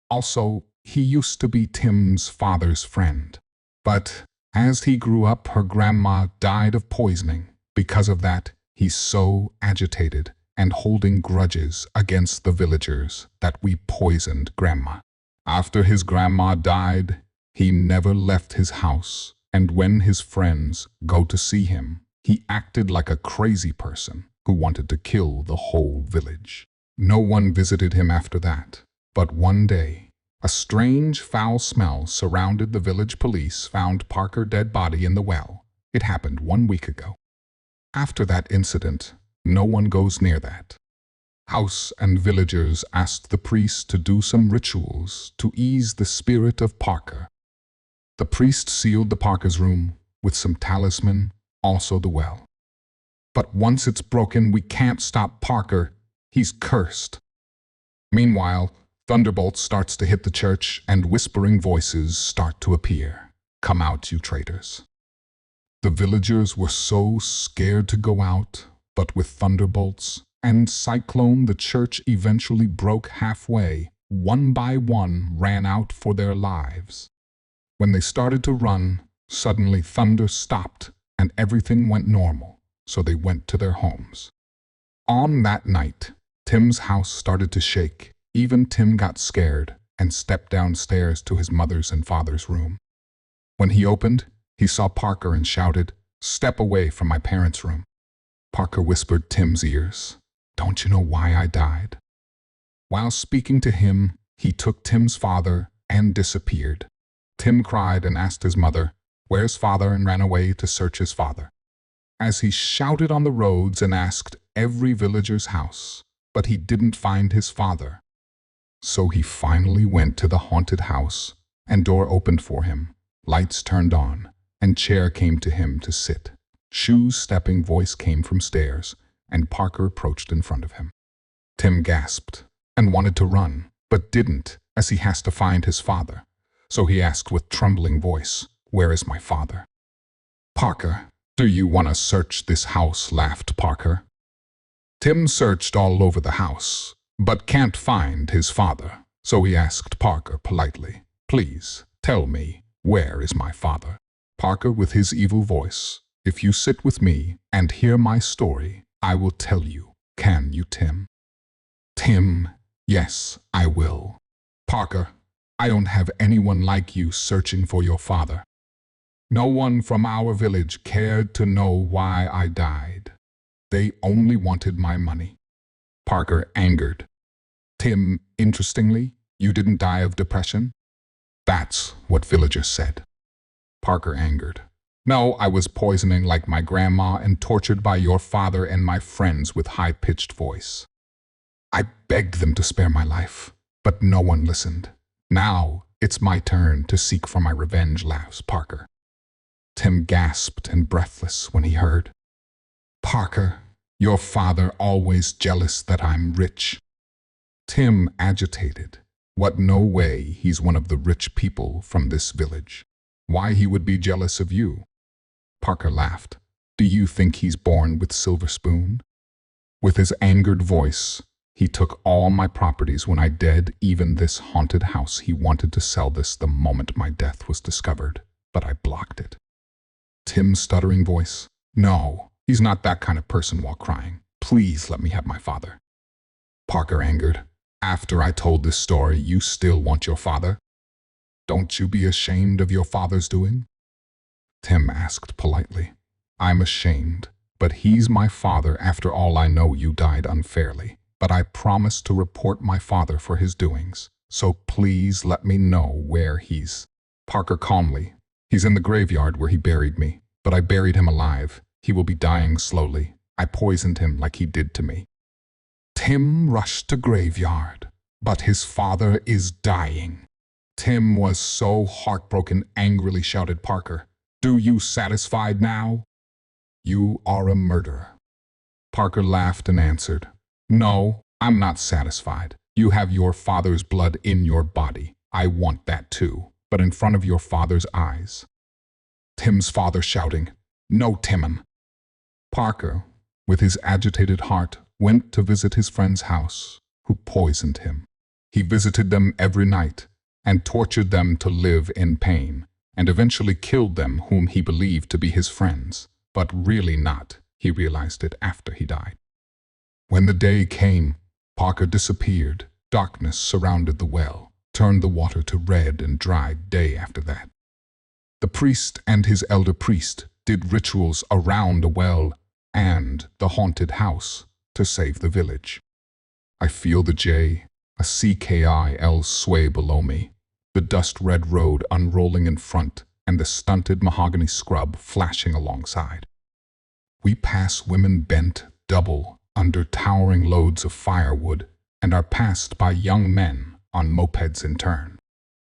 Also, he used to be Tim's father's friend. But as he grew up, her grandma died of poisoning. Because of that, he's so agitated and holding grudges against the villagers that we poisoned Grandma. After his grandma died, he never left his house, and when his friends go to see him, he acted like a crazy person who wanted to kill the whole village. No one visited him after that, but one day, a strange foul smell surrounded the village. Police found Parker's dead body in the well. It happened 1 week ago. After that incident, no one goes near that house, and villagers asked the priest to do some rituals to ease the spirit of Parker. The priest sealed the Parker's room with some talisman, also the well. But once it's broken, we can't stop Parker. He's cursed. Meanwhile, thunderbolts starts to hit the church and whispering voices start to appear. "Come out, you traitors." The villagers were so scared to go out, but with thunderbolts and cyclone, the church eventually broke halfway. One by one ran out for their lives. When they started to run, suddenly thunder stopped and everything went normal, so they went to their homes. On that night, Tim's house started to shake. Even Tim got scared and stepped downstairs to his mother's and father's room. When he opened, he saw Parker and shouted, "Step away from my parents' room." Parker whispered Tim's ears, "Don't you know why I died?" While speaking to him, he took Tim's father and disappeared. Tim cried and asked his mother, "Where's father?" and ran away to search his father. As he shouted on the roads and asked every villager's house, but he didn't find his father. So he finally went to the haunted house, and door opened for him, lights turned on, and chair came to him to sit. Shoes stepping voice came from stairs, and Parker approached in front of him. Tim gasped and wanted to run, but didn't, as he has to find his father. So he asked with trembling voice, "Where is my father?" "Parker, do you want to search this house?" laughed Parker. Tim searched all over the house, but can't find his father. So he asked Parker politely, "Please, tell me, where is my father?" Parker with his evil voice, "If you sit with me and hear my story, I will tell you. Can you, Tim?" Tim, "Yes, I will." Parker, "I don't have anyone like you searching for your father. No one from our village cared to know why I died. They only wanted my money." Parker, angered, "Tim, interestingly, you didn't die of depression?" "That's what villagers said." Parker, angered, "No, I was poisoning like my grandma and tortured by your father and my friends with high-pitched voice. I begged them to spare my life, but no one listened. Now it's my turn to seek for my revenge," laughs Parker. Tim gasped and breathless when he heard. "Parker, Your father always jealous that I'm rich. Tim agitated. What, no way, he's one of the rich people from this village. Why he would be jealous of you? Parker laughed. Do you think he's born with silver spoon? With his angered voice, he took all my properties when I dead, even this haunted house. He wanted to sell this the moment my death was discovered, but I blocked it. Tim's stuttering voice. No, he's not that kind of person, while crying. Please let me have my father. Parker angered. After I told this story, you still want your father? Don't you be ashamed of your father's doing? Tim asked politely. I'm ashamed, but he's my father. After all, I know you died unfairly, but I promised to report my father for his doings, so please let me know where he's. Parker calmly. He's in the graveyard where he buried me, but I buried him alive. He will be dying slowly. I poisoned him like he did to me. Tim rushed to graveyard, but his father is dying. Tim was so heartbroken, angrily shouted Parker. Do you satisfied now? You are a murderer. Parker laughed and answered. No, I'm not satisfied. You have your father's blood in your body. I want that too, but in front of your father's eyes. Tim's father shouting, No, Timon. Parker, with his agitated heart, went to visit his friend's house, who poisoned him. He visited them every night and tortured them to live in pain, and eventually killed them whom he believed to be his friends, but really not. He realized it after he died. When the day came, Parker disappeared. Darkness surrounded the well, turned the water to red and dried day after that. The priest and his elder priest did rituals around the well and the haunted house to save the village. I feel the CKIL sway below me, the dust-red road unrolling in front and the stunted mahogany scrub flashing alongside. We pass women bent double under towering loads of firewood and are passed by young men on mopeds in turn.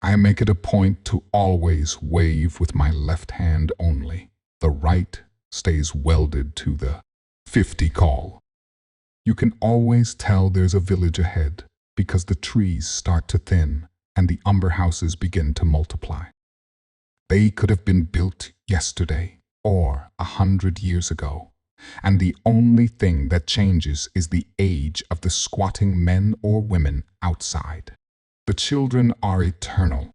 I make it a point to always wave with my left hand only. The right stays welded to the 50 call. You can always tell there's a village ahead because the trees start to thin and the umber houses begin to multiply. They could have been built yesterday or 100 years ago, and the only thing that changes is the age of the squatting men or women outside. The children are eternal.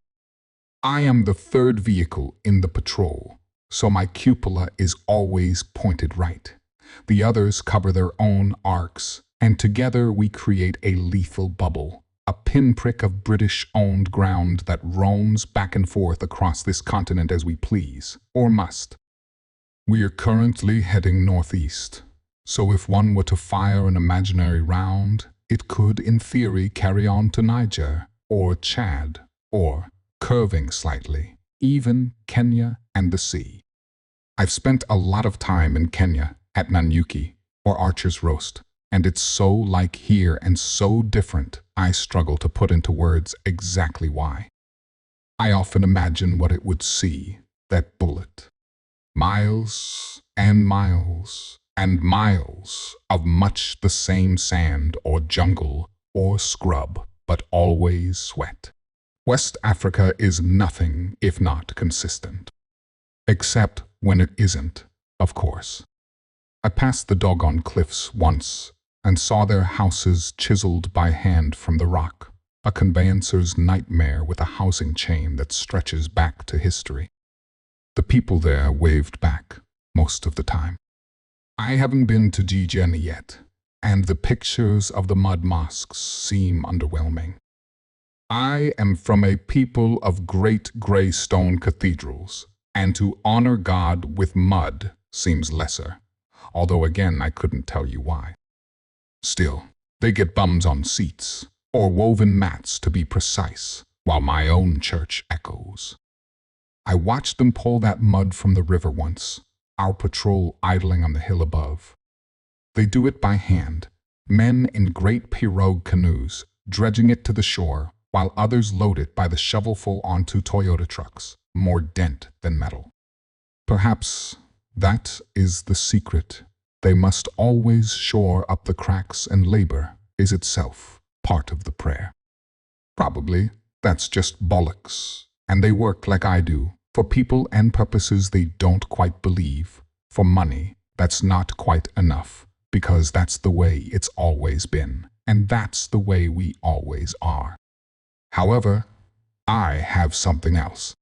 I am the third vehicle in the patrol, so my cupola is always pointed right. The others cover their own arcs, and together we create a lethal bubble, a pinprick of British-owned ground that roams back and forth across this continent as we please, or must. We are currently heading northeast, so if one were to fire an imaginary round, it could, in theory, carry on to Niger, or Chad, or, curving slightly, even Kenya and the sea. I've spent a lot of time in Kenya, at Nanyuki, or Archer's Roast, and it's so like here and so different, I struggle to put into words exactly why. I often imagine what it would see, that bullet. Miles and miles and miles of much the same sand or jungle or scrub, but always sweat. West Africa is nothing if not consistent. Except when it isn't, of course. I passed the doggone cliffs once and saw their houses chiseled by hand from the rock, a conveyancer's nightmare with a housing chain that stretches back to history. The people there waved back most of the time. I haven't been to Gijeni yet, and the pictures of the mud mosques seem underwhelming. I am from a people of great gray stone cathedrals, and to honor God with mud seems lesser, although again I couldn't tell you why. Still, they get bums on seats, or woven mats to be precise, while my own church echoes. I watched them pull that mud from the river once, our patrol idling on the hill above. They do it by hand, men in great pirogue canoes, dredging it to the shore, while others load it by the shovelful onto Toyota trucks, more dent than metal. Perhaps that is the secret They must always shore up the cracks, and labor is itself part of the prayer. Probably that's just bollocks, and they work like I do, for people and purposes they don't quite believe. For money, that's not quite enough, because that's the way it's always been, and that's the way we always are. However, I have something else.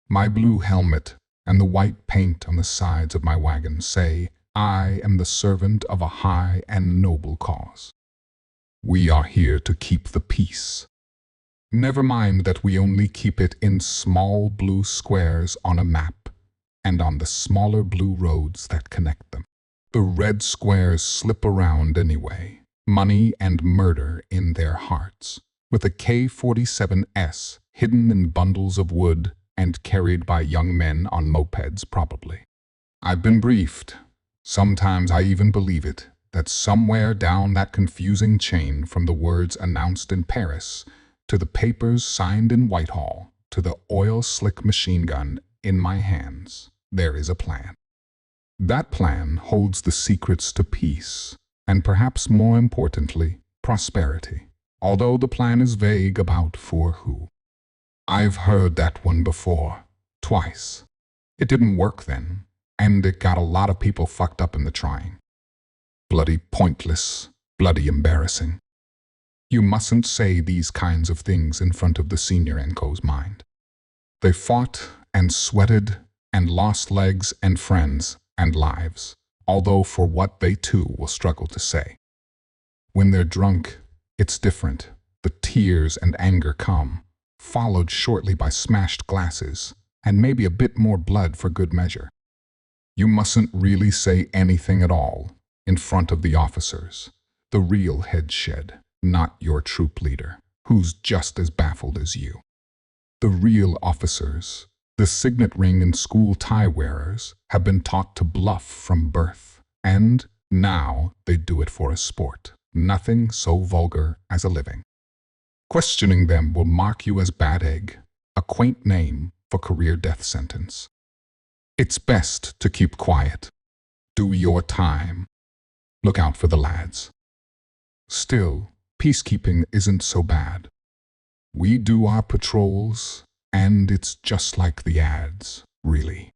My blue helmet and the white paint on the sides of my wagon say I am the servant of a high and noble cause. We are here to keep the peace. Never mind that we only keep it in small blue squares on a map and on the smaller blue roads that connect them. The red squares slip around anyway, money and murder in their hearts, with a K-47S hidden in bundles of wood and carried by young men on mopeds probably. I've been briefed. Sometimes I even believe it, that somewhere down that confusing chain from the words announced in Paris to the papers signed in Whitehall to the oil-slick machine gun in my hands, there is a plan. That plan holds the secrets to peace, and perhaps more importantly, prosperity, although the plan is vague about for who. I've heard that one before, twice. It didn't work then, and it got a lot of people fucked up in the trying. Bloody pointless, bloody embarrassing. You mustn't say these kinds of things in front of the senior Enco's mind. They fought and sweated and lost legs and friends and lives, although for what they too will struggle to say. When they're drunk, it's different. The tears and anger come, followed shortly by smashed glasses and maybe a bit more blood for good measure. You mustn't really say anything at all in front of the officers, the real head shed, not your troop leader, who's just as baffled as you. The real officers, the signet ring and school tie wearers, have been taught to bluff from birth, and now they do it for a sport, nothing so vulgar as a living. Questioning them will mark you as bad egg, a quaint name for career death sentence. It's best to keep quiet. Do your time. Look out for the lads. Still, peacekeeping isn't so bad. We do our patrols, and it's just like the ads, really.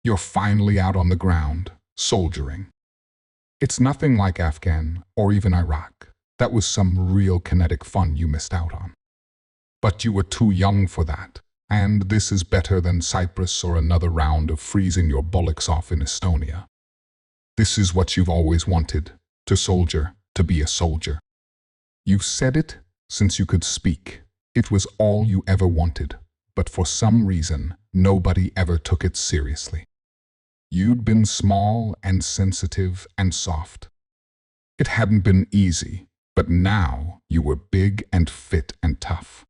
You're finally out on the ground, soldiering. It's nothing like Afghan or even Iraq. That was some real kinetic fun you missed out on. But you were too young for that. And this is better than Cyprus or another round of freezing your bollocks off in Estonia. This is what you've always wanted, to soldier, to be a soldier. You said it since you could speak. It was all you ever wanted, but for some reason, nobody ever took it seriously. You'd been small and sensitive and soft. It hadn't been easy, but now you were big and fit and tough.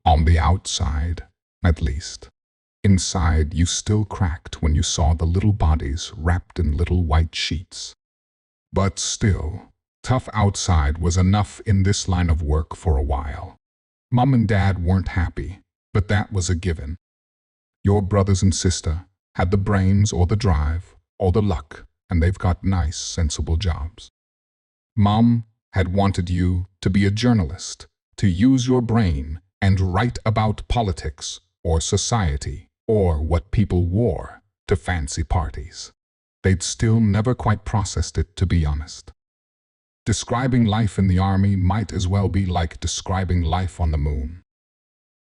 On the outside, at least. Inside, you still cracked when you saw the little bodies wrapped in little white sheets. But still, tough outside was enough in this line of work for a while. Mom and Dad weren't happy, but that was a given. Your brothers and sister had the brains or the drive or the luck, and they've got nice, sensible jobs. Mom had wanted you to be a journalist, to use your brain and write about politics or society, or what people wore to fancy parties. They'd still never quite processed it, to be honest. Describing life in the army might as well be like describing life on the moon.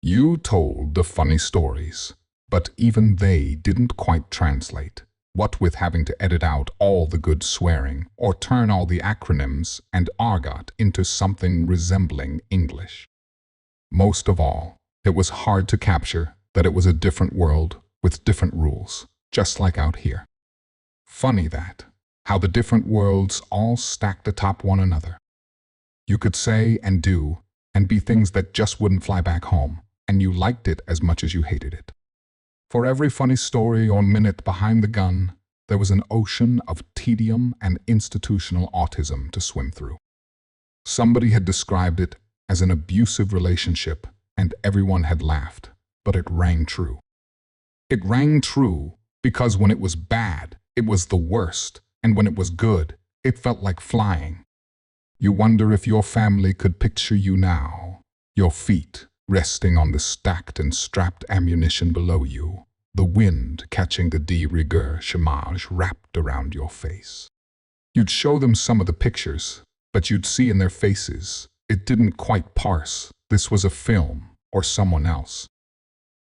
You told the funny stories, but even they didn't quite translate, what with having to edit out all the good swearing or turn all the acronyms and argot into something resembling English. Most of all, it was hard to capture that it was a different world with different rules, just like out here. Funny that, how the different worlds all stacked atop one another. You could say and do and be things that just wouldn't fly back home, and you liked it as much as you hated it. For every funny story or minute behind the gun, there was an ocean of tedium and institutional autism to swim through. Somebody had described it as an abusive relationship, and everyone had laughed, but it rang true. It rang true because when it was bad, it was the worst, and when it was good, it felt like flying. You wonder if your family could picture you now, your feet resting on the stacked and strapped ammunition below you, the wind catching the de rigueur chômage wrapped around your face. You'd show them some of the pictures, but you'd see in their faces, it didn't quite parse. This was a film or someone else.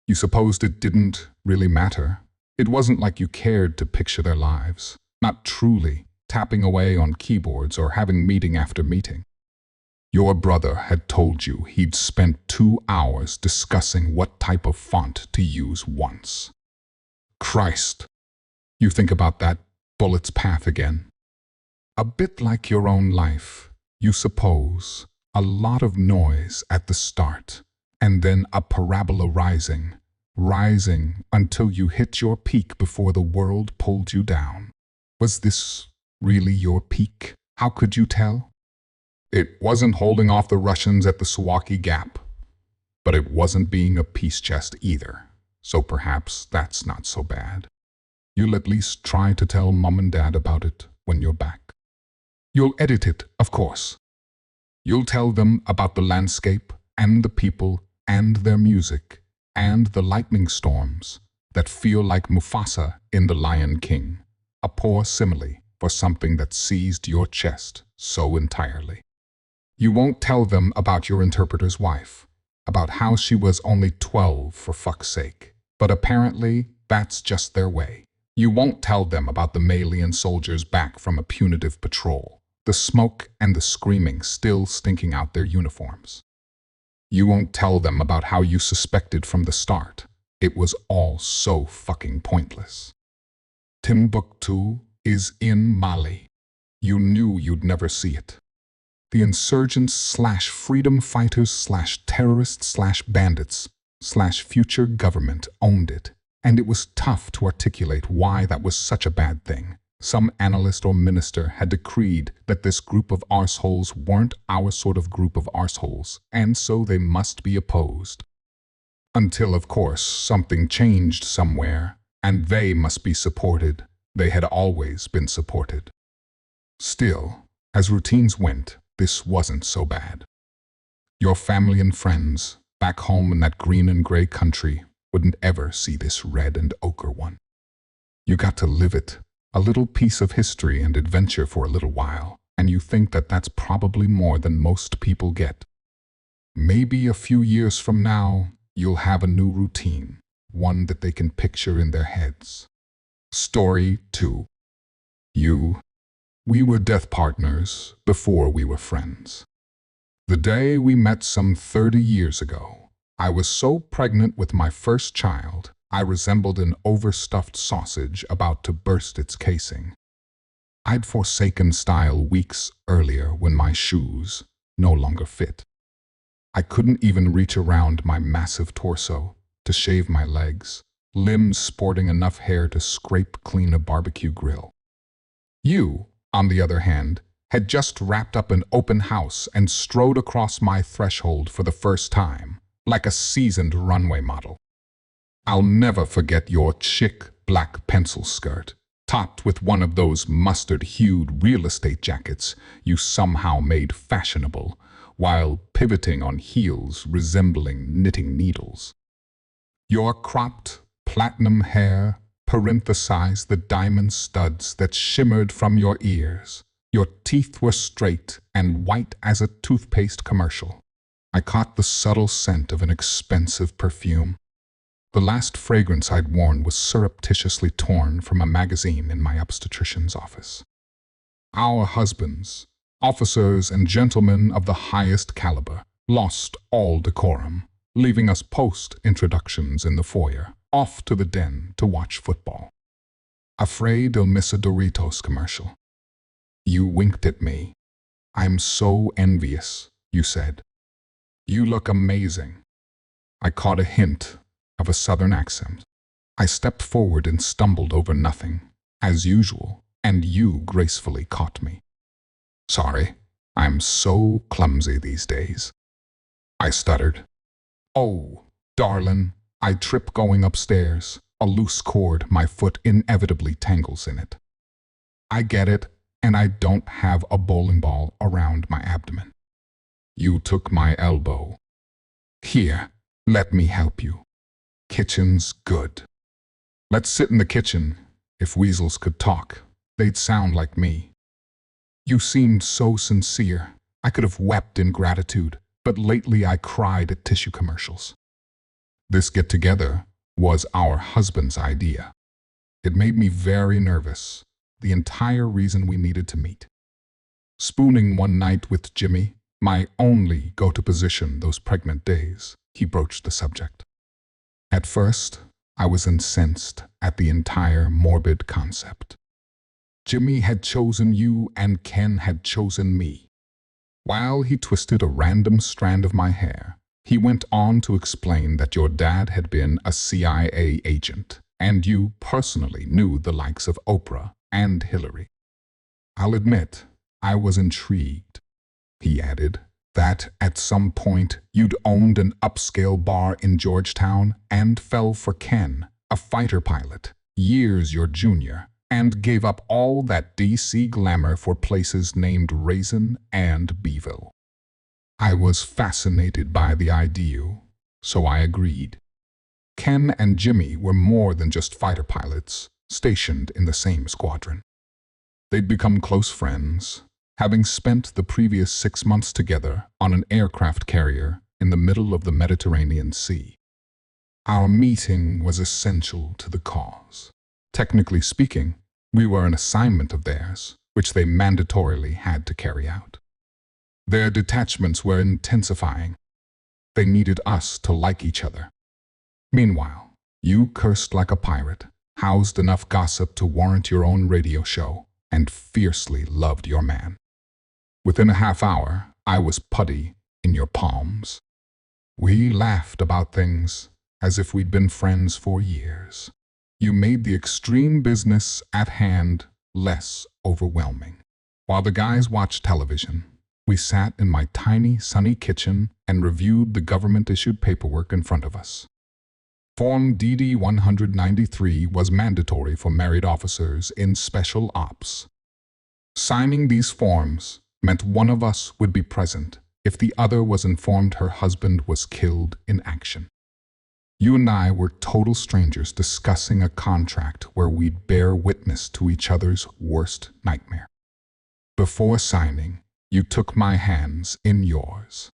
You supposed it didn't really matter. It wasn't like you cared to picture their lives, not truly, tapping away on keyboards or having meeting after meeting. Your brother had told you he'd spent 2 hours discussing what type of font to use once. Christ! You think about that bullet's path again. A bit like your own life, you suppose. A lot of noise at the start, and then a parabola rising until you hit your peak before the world pulled you down. Was this really your peak? How could you tell? It wasn't holding off the Russians at the Suwalki Gap, but it wasn't being a peace chest either, so perhaps that's not so bad. You'll at least try to tell Mom and Dad about it when you're back. You'll edit it, of course. You'll tell them about the landscape and the people and their music and the lightning storms that feel like Mufasa in The Lion King, a poor simile for something that seized your chest so entirely. You won't tell them about your interpreter's wife, about how she was only 12 for fuck's sake, but apparently that's just their way. You won't tell them about the Malian soldiers back from a punitive patrol, the smoke and the screaming still stinking out their uniforms. You won't tell them about how you suspected from the start. It was all so fucking pointless. Timbuktu is in Mali. You knew you'd never see it. The insurgents/freedom fighters/terrorists/bandits/future government owned it, and it was tough to articulate why that was such a bad thing. Some analyst or minister had decreed that this group of arseholes weren't our sort of group of arseholes, and so they must be opposed. Until, of course, something changed somewhere, and they must be supported. They had always been supported. Still, as routines went, this wasn't so bad. Your family and friends, back home in that green and gray country, wouldn't ever see this red and ochre one. You got to live it. A little piece of history and adventure for a little while, and you think that that's probably more than most people get. Maybe a few years from now, you'll have a new routine, one that they can picture in their heads. Story 2. We were death partners before we were friends. The day we met some 30 years ago, I was so pregnant with my first child, I resembled an overstuffed sausage about to burst its casing. I'd forsaken style weeks earlier when my shoes no longer fit. I couldn't even reach around my massive torso to shave my legs, limbs sporting enough hair to scrape clean a barbecue grill. You, on the other hand, had just wrapped up an open house and strode across my threshold for the first time, like a seasoned runway model. I'll never forget your chic black pencil skirt, topped with one of those mustard-hued real estate jackets you somehow made fashionable, while pivoting on heels resembling knitting needles. Your cropped, platinum hair parenthesized the diamond studs that shimmered from your ears. Your teeth were straight and white as a toothpaste commercial. I caught the subtle scent of an expensive perfume. The last fragrance I'd worn was surreptitiously torn from a magazine in my obstetrician's office. Our husbands, officers and gentlemen of the highest caliber, lost all decorum, leaving us post-introductions in the foyer, off to the den to watch football. Afraid I'll miss a Doritos commercial. You winked at me. I'm so envious, you said. You look amazing. I caught a hint of a southern accent. I stepped forward and stumbled over nothing, as usual, and you gracefully caught me. Sorry, I'm so clumsy these days. I stuttered. Oh, darlin', I trip going upstairs. A loose cord, my foot inevitably tangles in it. I get it, and I don't have a bowling ball around my abdomen. You took my elbow. Here, let me help you. Kitchen's good. Let's sit in the kitchen. If weasels could talk, they'd sound like me. You seemed so sincere. I could have wept in gratitude, but lately I cried at tissue commercials. This get-together was our husband's idea. It made me very nervous, the entire reason we needed to meet. Spooning one night with Jimmy, my only go-to position those pregnant days, he broached the subject. At first, I was incensed at the entire morbid concept. Jimmy had chosen you and Ken had chosen me. While he twisted a random strand of my hair, he went on to explain that your dad had been a CIA agent, and you personally knew the likes of Oprah and Hillary. I'll admit, I was intrigued. He added that at some point you'd owned an upscale bar in Georgetown and fell for Ken, a fighter pilot, years your junior, and gave up all that DC glamour for places named Raisin and Beeville. I was fascinated by the idea, so I agreed. Ken and Jimmy were more than just fighter pilots, stationed in the same squadron. They'd become close friends, having spent the previous 6 months together on an aircraft carrier in the middle of the Mediterranean Sea. Our meeting was essential to the cause. Technically speaking, we were an assignment of theirs, which they mandatorily had to carry out. Their detachments were intensifying. They needed us to like each other. Meanwhile, you cursed like a pirate, housed enough gossip to warrant your own radio show, and fiercely loved your man. Within a half hour, I was putty in your palms. We laughed about things as if we'd been friends for years. You made the extreme business at hand less overwhelming. While the guys watched television, we sat in my tiny, sunny kitchen and reviewed the government-issued paperwork in front of us. Form DD 193 was mandatory for married officers in special ops. Signing these forms meant one of us would be present if the other was informed her husband was killed in action. You and I were total strangers discussing a contract where we'd bear witness to each other's worst nightmare. Before signing, you took my hands in yours.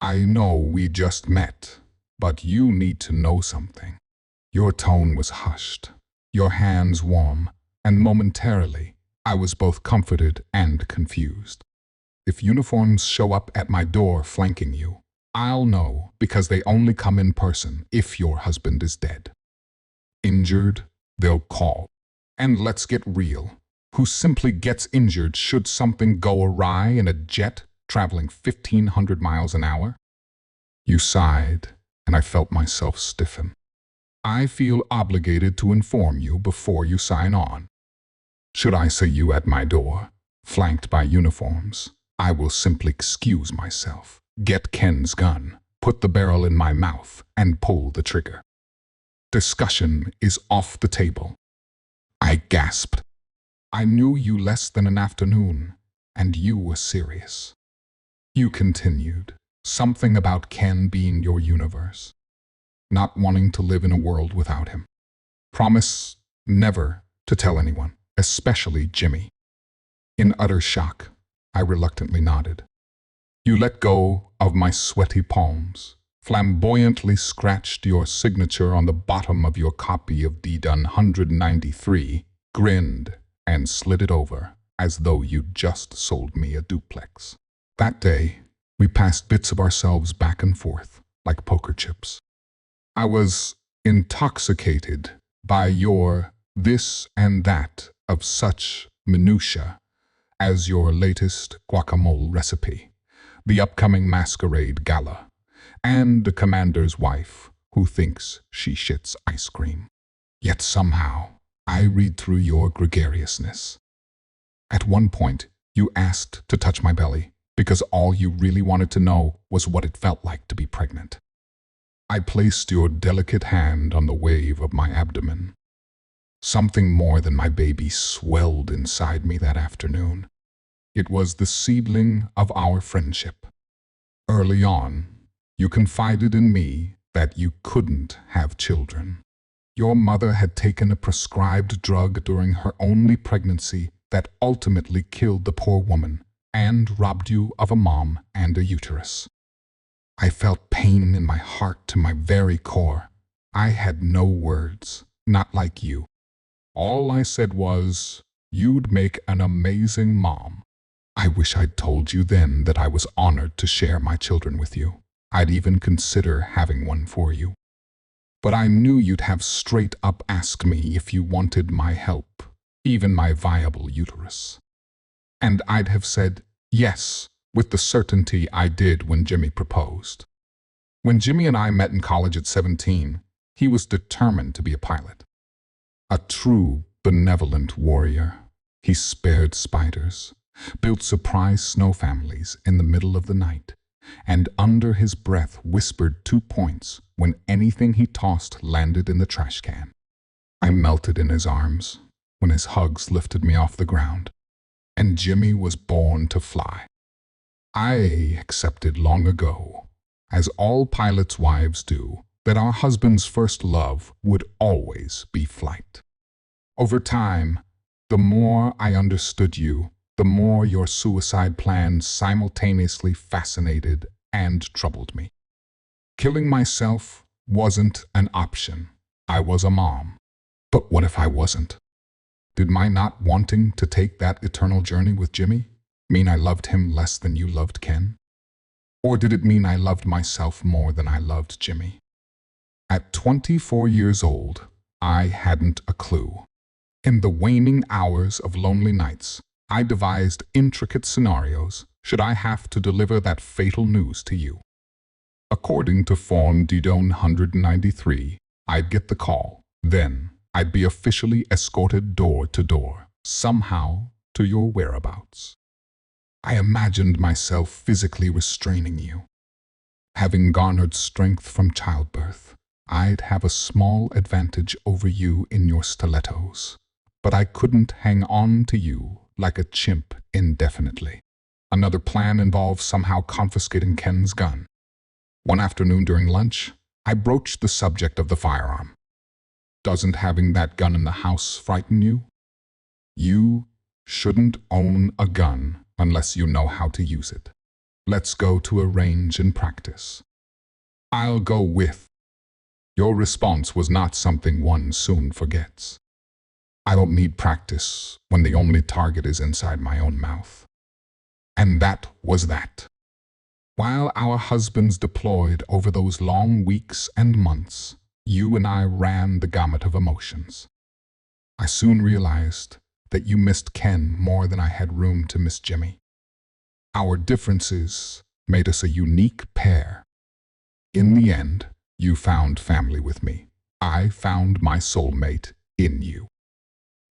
I know we just met, but you need to know something. Your tone was hushed, your hands warm, and momentarily, I was both comforted and confused. If uniforms show up at my door flanking you, I'll know because they only come in person if your husband is dead. Injured, they'll call. And let's get real. Who simply gets injured should something go awry in a jet traveling 1,500 miles an hour? You sighed, and I felt myself stiffen. I feel obligated to inform you before you sign on. Should I see you at my door, flanked by uniforms, I will simply excuse myself, get Ken's gun, put the barrel in my mouth, and pull the trigger. Discussion is off the table. I gasped. I knew you less than an afternoon, and you were serious. You continued, something about Ken being your universe, not wanting to live in a world without him. Promise never to tell anyone, especially Jimmy. In utter shock, I reluctantly nodded. You let go of my sweaty palms, flamboyantly scratched your signature on the bottom of your copy of D-Dun 193, grinned, and slid it over as though you'd just sold me a duplex. That day, we passed bits of ourselves back and forth like poker chips. I was intoxicated by your this and that of such minutia as your latest guacamole recipe, the upcoming masquerade gala, and the commander's wife who thinks she shits ice cream. Yet somehow, I read through your gregariousness. At one point, you asked to touch my belly because all you really wanted to know was what it felt like to be pregnant. I placed your delicate hand on the wave of my abdomen. Something more than my baby swelled inside me that afternoon. It was the seedling of our friendship. Early on, you confided in me that you couldn't have children. Your mother had taken a prescribed drug during her only pregnancy that ultimately killed the poor woman and robbed you of a mom and a uterus. I felt pain in my heart to my very core. I had no words, not like you. All I said was, "You'd make an amazing mom." I wish I'd told you then that I was honored to share my children with you. I'd even consider having one for you. But I knew you'd have straight up asked me if you wanted my help, even my viable uterus. And I'd have said yes, with the certainty I did when Jimmy proposed. When Jimmy and I met in college at 17, he was determined to be a pilot. A true, benevolent warrior. He spared spiders, built surprise snow families in the middle of the night, and under his breath whispered 2 points when anything he tossed landed in the trash can. I melted in his arms when his hugs lifted me off the ground, and Jimmy was born to fly. I accepted long ago, as all pilots' wives do, that our husband's first love would always be flight. Over time, the more I understood you, the more your suicide plans simultaneously fascinated and troubled me. Killing myself wasn't an option. I was a mom. But what if I wasn't? Did my not wanting to take that eternal journey with Jimmy mean I loved him less than you loved Ken? Or did it mean I loved myself more than I loved Jimmy? At 24 years old, I hadn't a clue. In the waning hours of lonely nights, I devised intricate scenarios should I have to deliver that fatal news to you. According to Form Didon 193, I'd get the call. Then, I'd be officially escorted door to door, somehow to your whereabouts. I imagined myself physically restraining you. Having garnered strength from childbirth, I'd have a small advantage over you in your stilettos. But I couldn't hang on to you like a chimp indefinitely. Another plan involved somehow confiscating Ken's gun. One afternoon during lunch, I broached the subject of the firearm. Doesn't having that gun in the house frighten you? You shouldn't own a gun unless you know how to use it. Let's go to a range and practice. I'll go with. Your response was not something one soon forgets. I don't need practice when the only target is inside my own mouth. And that was that. While our husbands deployed over those long weeks and months, you and I ran the gamut of emotions. I soon realized that you missed Ken more than I had room to miss Jimmy. Our differences made us a unique pair. In the end, you found family with me. I found my soulmate in you.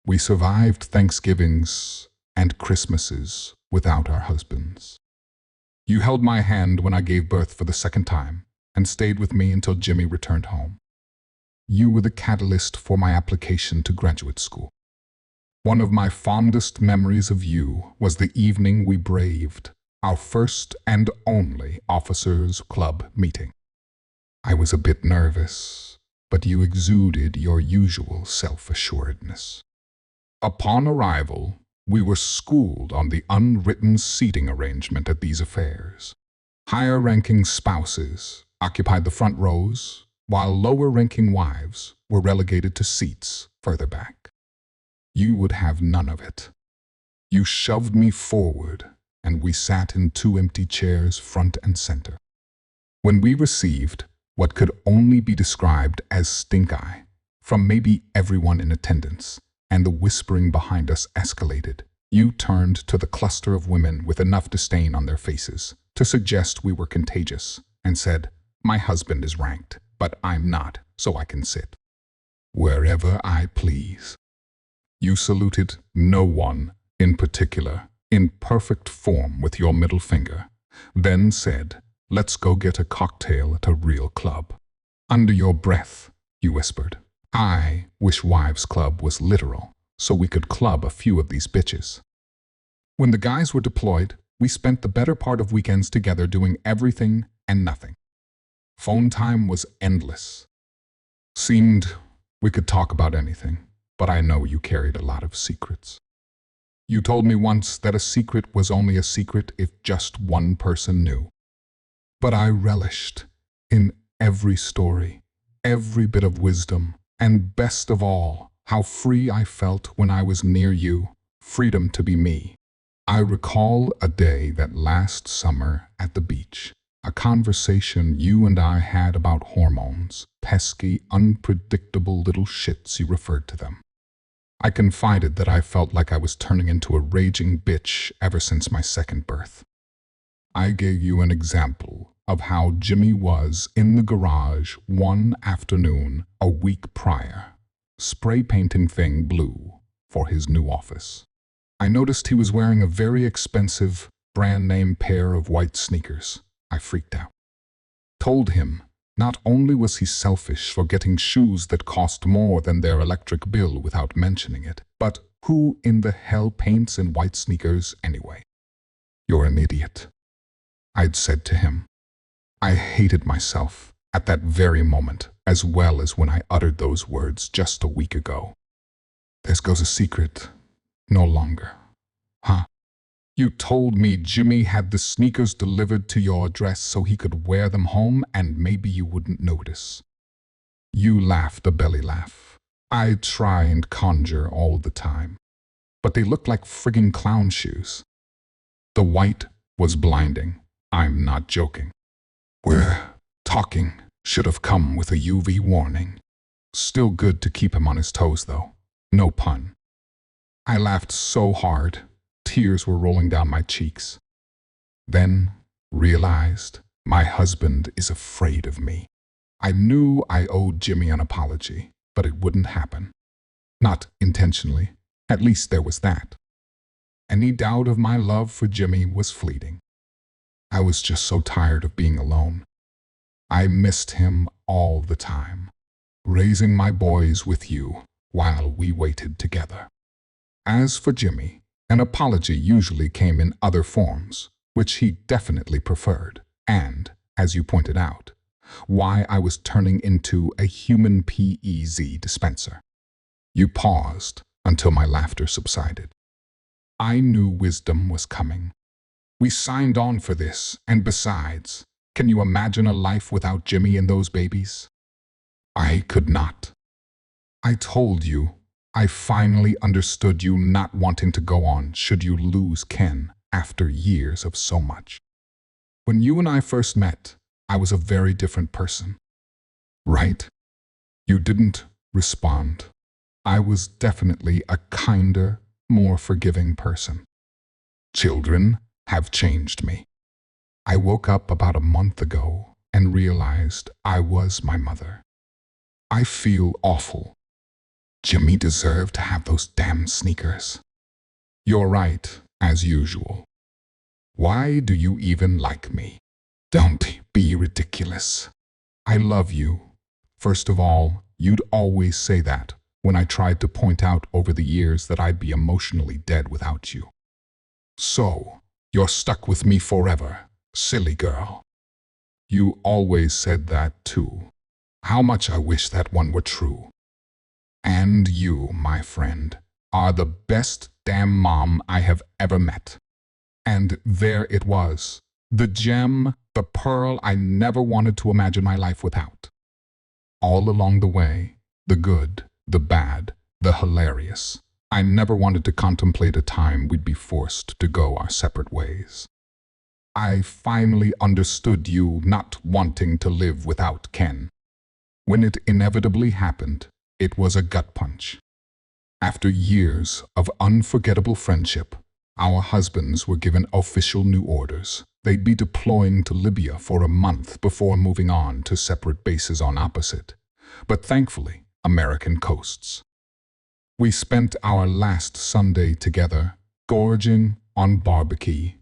We survived Thanksgivings and Christmases without our husbands. You held my hand when I gave birth for the second time and stayed with me until Jimmy returned home. You were the catalyst for my application to graduate school. One of my fondest memories of you was the evening we braved our first and only officers' club meeting. I was a bit nervous, but you exuded your usual self-assuredness. Upon arrival, we were schooled on the unwritten seating arrangement at these affairs. Higher-ranking spouses occupied the front rows, while lower-ranking wives were relegated to seats further back. You would have none of it. You shoved me forward, and we sat in 2 empty chairs front and center. When we received what could only be described as stink-eye from maybe everyone in attendance, and the whispering behind us escalated, you turned to the cluster of women with enough disdain on their faces to suggest we were contagious, and said, "My husband is ranked, but I'm not, so I can sit wherever I please." You saluted no one in particular in perfect form with your middle finger, then said, "Let's go get a cocktail at a real club." Under your breath, you whispered, I wish Wives Club was literal, so we could club a few of these bitches. When the guys were deployed, we spent the better part of weekends together doing everything and nothing. Phone time was endless. Seemed we could talk about anything, but I know you carried a lot of secrets. You told me once that a secret was only a secret if just one person knew. But I relished in every story, every bit of wisdom, and best of all, how free I felt when I was near you, freedom to be me. I recall a day that last summer at the beach, a conversation you and I had about hormones, pesky, unpredictable little shits you referred to them. I confided that I felt like I was turning into a raging bitch ever since my second birth. I gave you an example of how Jimmy was in the garage one afternoon a week prior, spray painting thing blue for his new office. I noticed he was wearing a very expensive, brand-name pair of white sneakers. I freaked out. Told him not only was he selfish for getting shoes that cost more than their electric bill without mentioning it, but who in the hell paints in white sneakers anyway? You're an idiot, I'd said to him. I hated myself at that very moment, as well as when I uttered those words just a week ago. There goes a secret. No longer. Huh? You told me Jimmy had the sneakers delivered to your address so he could wear them home and maybe you wouldn't notice. You laughed a belly laugh. I try and conjure all the time, but they looked like frigging clown shoes. The white was blinding. I'm not joking. We're talking should have come with a UV warning. Still good to keep him on his toes though. No pun. I laughed so hard, tears were rolling down my cheeks. Then realized my husband is afraid of me. I knew I owed Jimmy an apology, but it wouldn't happen. Not intentionally. At least there was that. Any doubt of my love for Jimmy was fleeting. I was just so tired of being alone. I missed him all the time, raising my boys with you while we waited together. As for Jimmy, an apology usually came in other forms, which he definitely preferred, and, as you pointed out, why I was turning into a human PEZ dispenser. You paused until my laughter subsided. I knew wisdom was coming. We signed on for this, and besides, can you imagine a life without Jimmy and those babies? I could not. I told you, I finally understood you not wanting to go on should you lose Ken after years of so much. When you and I first met, I was a very different person. Right? You didn't respond. I was definitely a kinder, more forgiving person. Children have changed me. I woke up about a month ago and realized I was my mother. I feel awful. Jimmy deserved to have those damn sneakers. You're right, as usual. Why do you even like me? Don't be ridiculous. I love you. First of all, you'd always say that when I tried to point out over the years that I'd be emotionally dead without you. So, you're stuck with me forever, silly girl. You always said that too. How much I wish that one were true. And you, my friend, are the best damn mom I have ever met. And there it was, the gem, the pearl I never wanted to imagine my life without. All along the way, the good, the bad, the hilarious. I never wanted to contemplate a time we'd be forced to go our separate ways. I finally understood you not wanting to live without Ken. When it inevitably happened, it was a gut punch. After years of unforgettable friendship, our husbands were given official new orders. They'd be deploying to Libya for a month before moving on to separate bases on opposite, but thankfully, American coasts. We spent our last Sunday together, gorging on barbecue,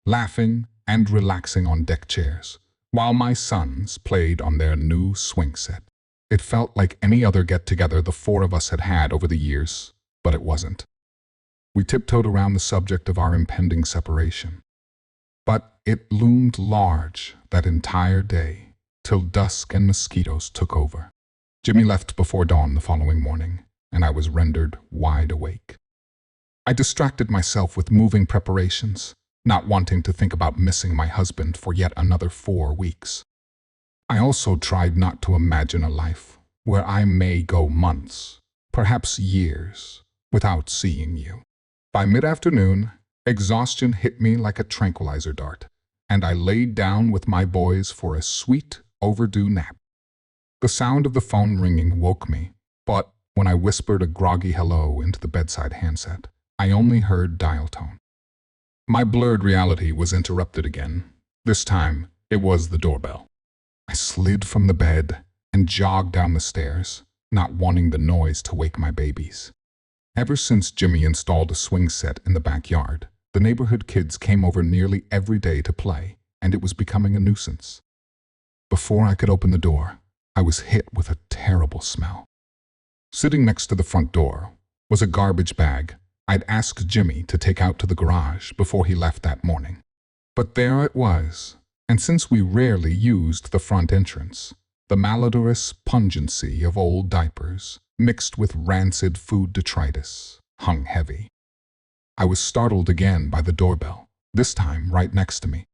laughing and relaxing on deck chairs, while my sons played on their new swing set. It felt like any other get-together the four of us had had over the years, but it wasn't. We tiptoed around the subject of our impending separation. But it loomed large that entire day, till dusk and mosquitoes took over. Jimmy left before dawn the following morning, and I was rendered wide awake. I distracted myself with moving preparations, not wanting to think about missing my husband for yet another 4 weeks. I also tried not to imagine a life where I may go months, perhaps years, without seeing you. By mid-afternoon, exhaustion hit me like a tranquilizer dart, and I laid down with my boys for a sweet, overdue nap. The sound of the phone ringing woke me, but when I whispered a groggy hello into the bedside handset, I only heard dial tone. My blurred reality was interrupted again. This time, it was the doorbell. I slid from the bed and jogged down the stairs, not wanting the noise to wake my babies. Ever since Jimmy installed a swing set in the backyard, the neighborhood kids came over nearly every day to play, and it was becoming a nuisance. Before I could open the door, I was hit with a terrible smell. Sitting next to the front door was a garbage bag I'd asked Jimmy to take out to the garage before he left that morning. But there it was, and since we rarely used the front entrance, the malodorous pungency of old diapers, mixed with rancid food detritus, hung heavy. I was startled again by the doorbell, this time right next to me.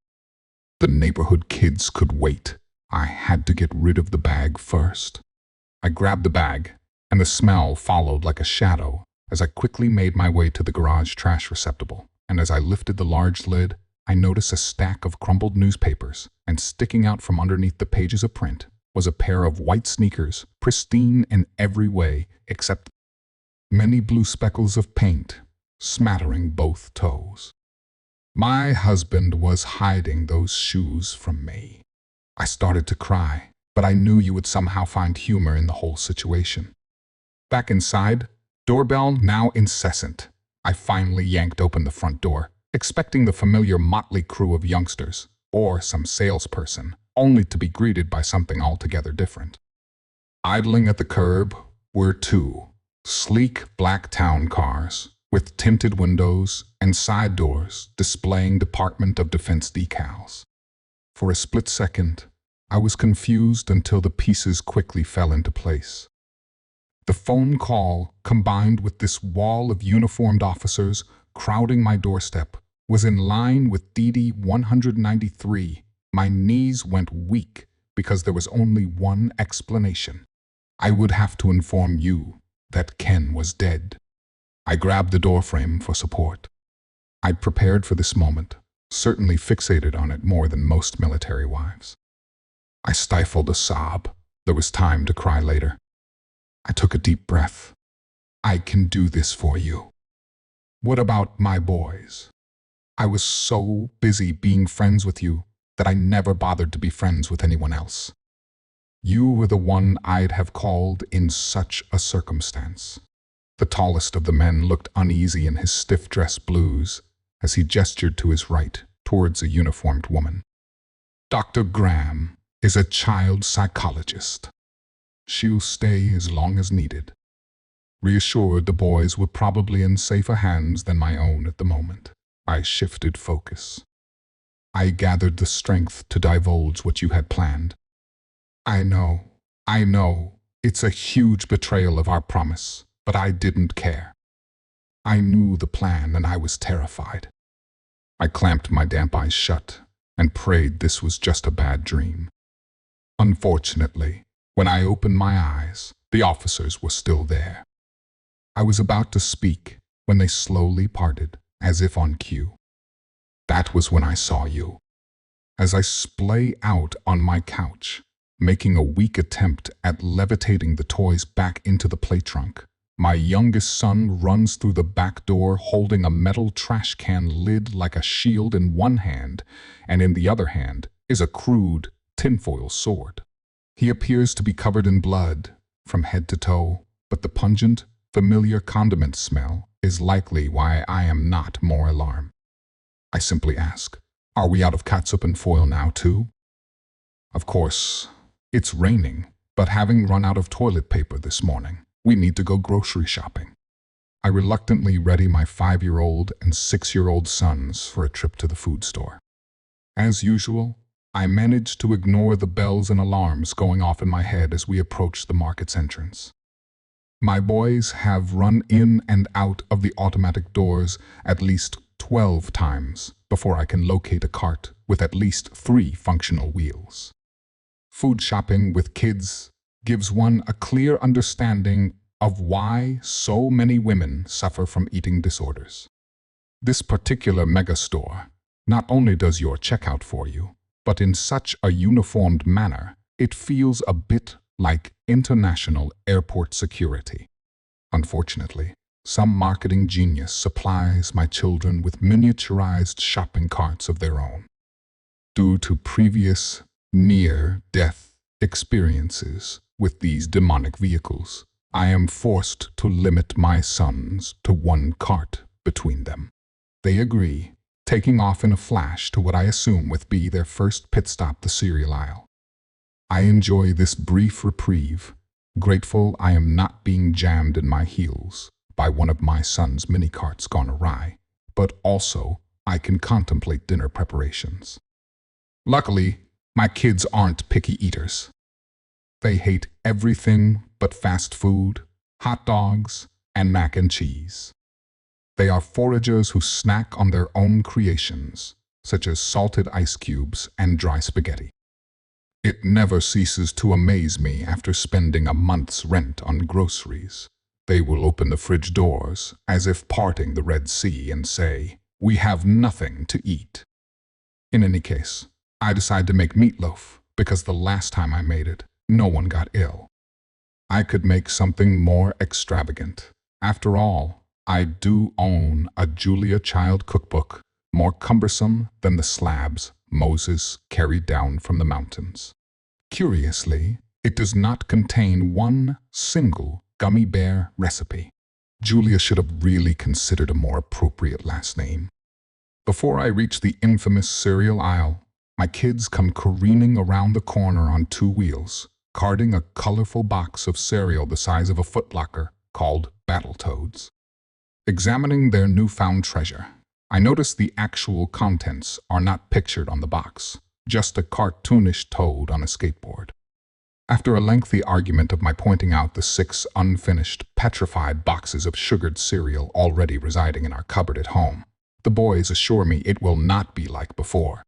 The neighborhood kids could wait. I had to get rid of the bag first. I grabbed the bag, and the smell followed like a shadow as I quickly made my way to the garage trash receptacle, and as I lifted the large lid, I noticed a stack of crumpled newspapers, and sticking out from underneath the pages of print was a pair of white sneakers, pristine in every way except many blue speckles of paint, smattering both toes. My husband was hiding those shoes from me. I started to cry, but I knew you would somehow find humor in the whole situation. Back inside, doorbell now incessant, I finally yanked open the front door, expecting the familiar motley crew of youngsters, or some salesperson, only to be greeted by something altogether different. Idling at the curb were 2 sleek black town cars, with tinted windows and side doors displaying Department of Defense decals. For a split second, I was confused until the pieces quickly fell into place. The phone call, combined with this wall of uniformed officers crowding my doorstep, was in line with DD 193. My knees went weak because there was only one explanation. I would have to inform you that Ken was dead. I grabbed the doorframe for support. I'd prepared for this moment, certainly fixated on it more than most military wives. I stifled a sob. There was time to cry later. I took a deep breath. I can do this for you. What about my boys? I was so busy being friends with you that I never bothered to be friends with anyone else. You were the one I'd have called in such a circumstance. The tallest of the men looked uneasy in his stiff dress blues as he gestured to his right towards a uniformed woman. Dr. Graham is a child psychologist. She'll stay as long as needed. Reassured the boys were probably in safer hands than my own at the moment, I shifted focus. I gathered the strength to divulge what you had planned. I know, it's a huge betrayal of our promise, but I didn't care. I knew the plan and I was terrified. I clamped my damp eyes shut and prayed this was just a bad dream. Unfortunately, when I opened my eyes, the officers were still there. I was about to speak when they slowly parted, as if on cue. That was when I saw you. As I splay out on my couch, making a weak attempt at levitating the toys back into the play trunk, my youngest son runs through the back door holding a metal trash can lid like a shield in one hand, and in the other hand is a crude tinfoil sword. He appears to be covered in blood from head to toe, but the pungent, familiar condiment smell is likely why I am not more alarmed. I simply ask, are we out of catsup and foil now too? Of course, it's raining, But having run out of toilet paper this morning, we need to go grocery shopping. I reluctantly ready my 5-year-old and 6-year-old sons for a trip to the food store. As usual, I manage to ignore the bells and alarms going off in my head as we approach the market's entrance. My boys have run in and out of the automatic doors at least 12 times before I can locate a cart with at least 3 functional wheels. Food shopping with kids gives one a clear understanding of why so many women suffer from eating disorders. This particular megastore not only does your checkout for you, but in such a uniformed manner, it feels a bit like international airport security. Unfortunately, some marketing genius supplies my children with miniaturized shopping carts of their own. Due to previous near-death experiences with these demonic vehicles, I am forced to limit my sons to 1 cart between them. They agree, taking off in a flash to what I assume would be their first pit stop, the cereal aisle. I enjoy this brief reprieve, grateful I am not being jammed in my heels by one of my son's mini carts gone awry, but also I can contemplate dinner preparations. Luckily, my kids aren't picky eaters. They hate everything but fast food, hot dogs, and mac and cheese. They are foragers who snack on their own creations, such as salted ice cubes and dry spaghetti. It never ceases to amaze me after spending a month's rent on groceries. They will open the fridge doors as if parting the Red Sea and say, "We have nothing to eat." In any case, I decide to make meatloaf because the last time I made it, no one got ill. I could make something more extravagant. After all, I do own a Julia Child cookbook, more cumbersome than the slabs Moses carried down from the mountains. Curiously, it does not contain one single gummy bear recipe. Julia should have really considered a more appropriate last name. Before I reach the infamous cereal aisle, my kids come careening around the corner on 2 wheels, carting a colorful box of cereal the size of a footlocker called Battletoads. Examining their newfound treasure, I notice the actual contents are not pictured on the box, just a cartoonish toad on a skateboard. After a lengthy argument of my pointing out the 6 unfinished, petrified boxes of sugared cereal already residing in our cupboard at home, the boys assure me it will not be like before.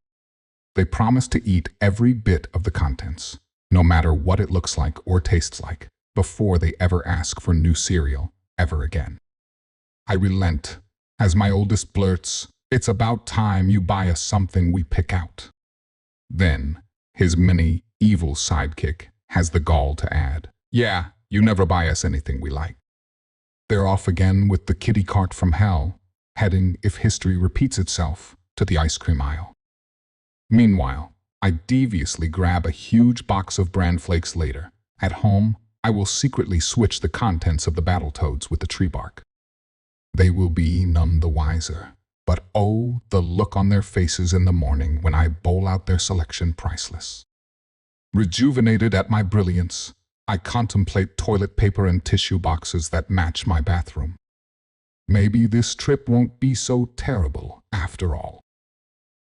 They promise to eat every bit of the contents, no matter what it looks like or tastes like, before they ever ask for new cereal ever again. I relent, as my oldest blurts, "It's about time you buy us something we pick out." Then, his mini, evil sidekick has the gall to add, "Yeah, you never buy us anything we like." They're off again with the kitty cart from hell, heading, if history repeats itself, to the ice cream aisle. Meanwhile, I deviously grab a huge box of bran flakes later. At home, I will secretly switch the contents of the Battletoads with the tree bark. They will be none the wiser, but oh, the look on their faces in the morning when I bowl out their selection priceless. Rejuvenated at my brilliance, I contemplate toilet paper and tissue boxes that match my bathroom. Maybe this trip won't be so terrible after all.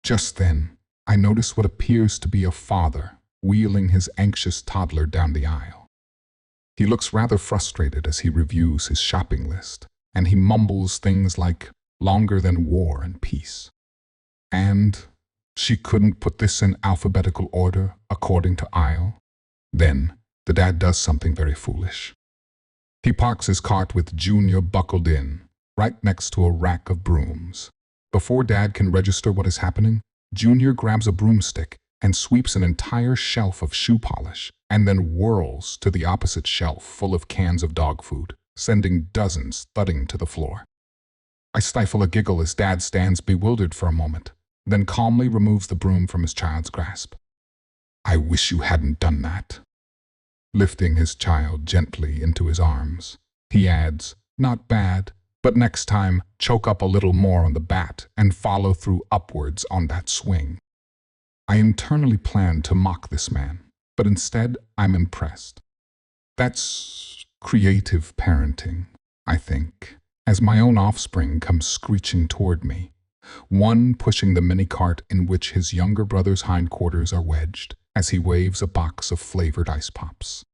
Just then, I notice what appears to be a father wheeling his anxious toddler down the aisle. He looks rather frustrated as he reviews his shopping list, and he mumbles things like, "longer than war and peace." And, "She couldn't put this in alphabetical order according to aisle." Then, the dad does something very foolish. He parks his cart with Junior buckled in, right next to a rack of brooms. Before Dad can register what is happening, Junior grabs a broomstick and sweeps an entire shelf of shoe polish, and then whirls to the opposite shelf full of cans of dog food, sending dozens thudding to the floor. I stifle a giggle as Dad stands bewildered for a moment, then calmly removes the broom from his child's grasp. "I wish you hadn't done that." Lifting his child gently into his arms, he adds, "Not bad, but next time, choke up a little more on the bat and follow through upwards on that swing." I internally planned to mock this man, but instead I'm impressed. That's creative parenting, I think, as my own offspring comes screeching toward me, one pushing the mini cart in which his younger brother's hindquarters are wedged as he waves a box of flavored ice pops.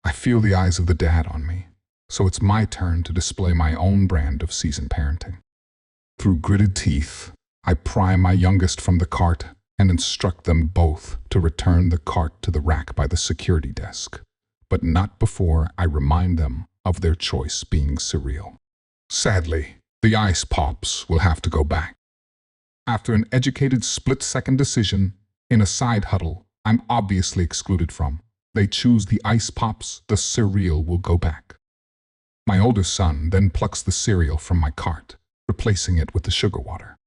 I feel the eyes of the dad on me, so it's my turn to display my own brand of seasoned parenting. Through gritted teeth, I pry my youngest from the cart and instruct them both to return the cart to the rack by the security desk, but not before I remind them of their choice being cereal. Sadly, the ice pops will have to go back. After an educated split-second decision, in a side huddle I'm obviously excluded from, they choose the ice pops, the cereal will go back. My older son then plucks the cereal from my cart, replacing it with the sugar water.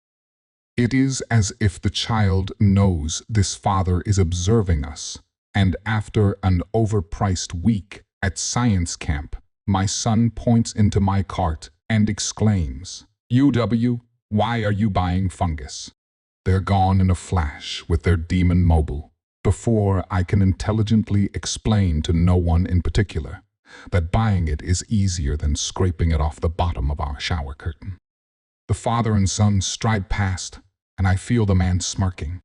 It is as if the child knows this father is observing us, and after an overpriced week at science camp, my son points into my cart and exclaims, "UW, why are you buying fungus?" They're gone in a flash with their demon mobile, before I can intelligently explain to no one in particular that buying it is easier than scraping it off the bottom of our shower curtain. The father and son stride past, and I feel the man smirking.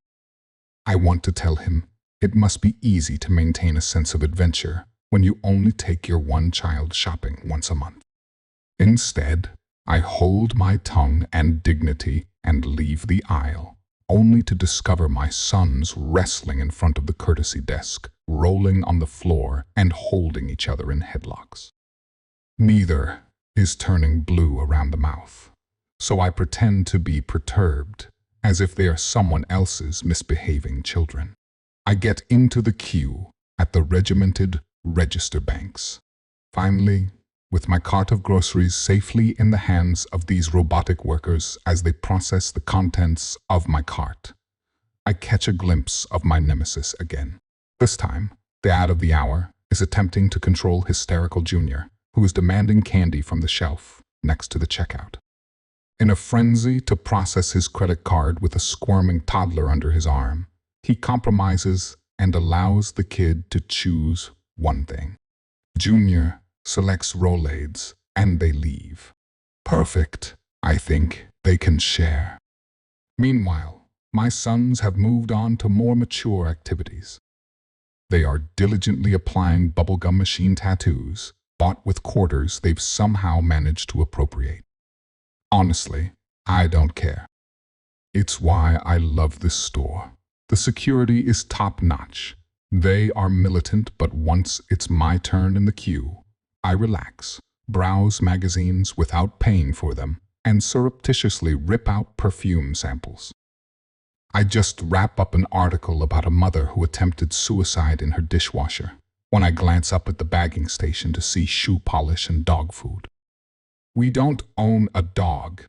I want to tell him it must be easy to maintain a sense of adventure when you only take your one child shopping once a month. Instead, I hold my tongue and dignity and leave the aisle, only to discover my sons wrestling in front of the courtesy desk, rolling on the floor and holding each other in headlocks. Neither is turning blue around the mouth, so I pretend to be perturbed, as if they are someone else's misbehaving children. I get into the queue at the regimented register banks. Finally, with my cart of groceries safely in the hands of these robotic workers as they process the contents of my cart, I catch a glimpse of my nemesis again. This time, the ad of the hour is attempting to control hysterical Junior, who is demanding candy from the shelf next to the checkout. In a frenzy to process his credit card with a squirming toddler under his arm, he compromises and allows the kid to choose one thing. Junior selects Rolaids, and they leave. Perfect, I think they can share. Meanwhile, my sons have moved on to more mature activities. They are diligently applying bubblegum machine tattoos, bought with quarters they've somehow managed to appropriate. Honestly, I don't care. It's why I love this store. The security is top-notch. They are militant, but once it's my turn in the queue, I relax, browse magazines without paying for them, and surreptitiously rip out perfume samples. I just wrap up an article about a mother who attempted suicide in her dishwasher when I glance up at the bagging station to see shoe polish and dog food. We don't own a dog,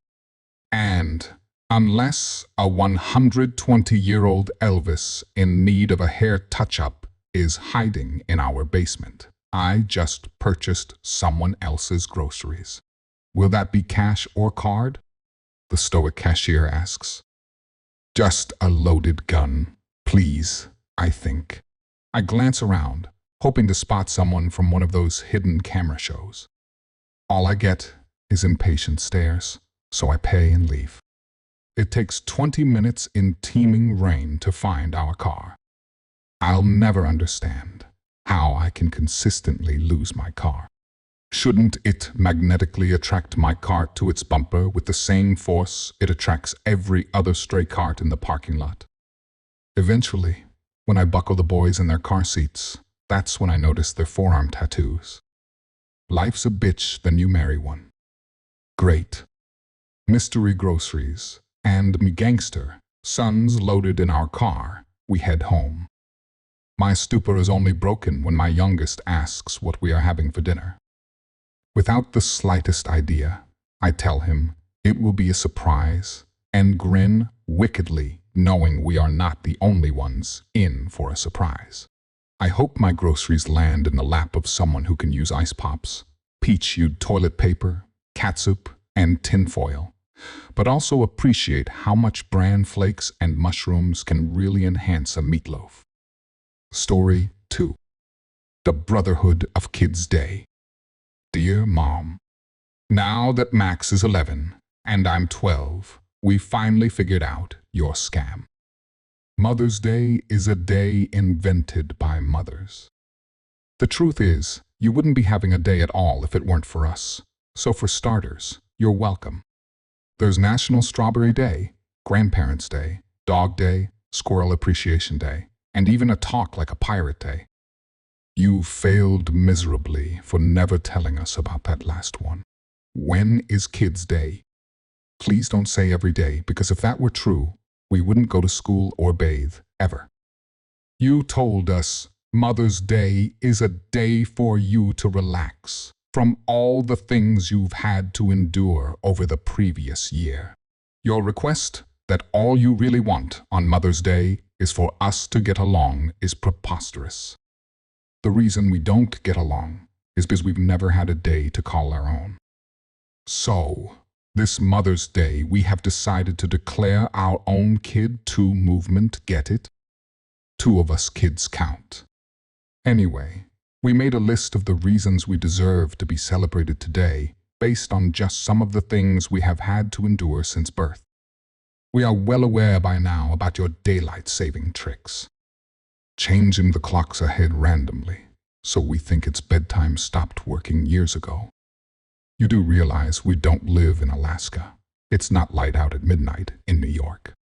and unless a 120-year-old Elvis in need of a hair touch-up is hiding in our basement, I just purchased someone else's groceries. Will that be cash or card? The stoic cashier asks. Just a loaded gun, please, I think. I glance around, hoping to spot someone from one of those hidden camera shows. All I get is impatient stares, so I pay and leave. It takes 20 minutes in teeming rain to find our car. I'll never understand how I can consistently lose my car. Shouldn't it magnetically attract my cart to its bumper with the same force it attracts every other stray cart in the parking lot? Eventually, when I buckle the boys in their car seats, that's when I notice their forearm tattoos. Life's a bitch, then you marry one. Great. Mystery groceries and me gangster sons loaded in our car, we head home. My stupor is only broken when my youngest asks what we are having for dinner. Without the slightest idea, I tell him it will be a surprise and grin wickedly, knowing we are not the only ones in for a surprise. I hope my groceries land in the lap of someone who can use ice pops, peach-hued toilet paper, catsup, and tinfoil, but also appreciate how much bran flakes and mushrooms can really enhance a meatloaf. Story 2. the brotherhood of Kids Day. Dear Mom, now that Max is 11 and I'm 12, we finally figured out your scam. Mother's Day is a day invented by mothers. The truth is, you wouldn't be having a day at all if it weren't for us. So for starters, you're welcome. There's National Strawberry Day, Grandparents' Day, Dog Day, Squirrel Appreciation Day, and even a Talk Like a Pirate Day. You failed miserably for never telling us about that last one. When is Kids Day? Please don't say every day, because if that were true, we wouldn't go to school or bathe, ever. You told us Mother's Day is a day for you to relax from all the things you've had to endure over the previous year. Your request that all you really want on Mother's Day is for us to get along is preposterous. The reason we don't get along is because we've never had a day to call our own. So, this Mother's Day, we have decided to declare our own Kid 2 movement, get it? 2 of us kids count. Anyway, we made a list of the reasons we deserve to be celebrated today based on just some of the things we have had to endure since birth. We are well aware by now about your daylight saving tricks. Changing the clocks ahead randomly, so we think its bedtime stopped working years ago. You do realize we don't live in Alaska. It's not light out at midnight in New York.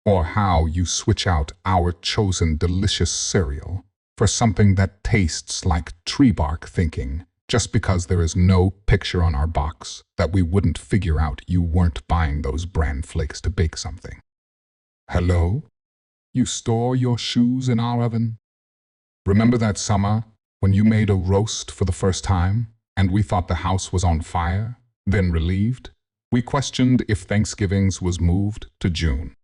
Or how you switch out our chosen delicious cereal for something that tastes like tree bark, thinking, just because there is no picture on our box, that we wouldn't figure out you weren't buying those bran flakes to bake something. Hello? You store your shoes in our oven? Remember that summer when you made a roast for the first time and we thought the house was on fire, then relieved? We questioned if Thanksgiving's was moved to June.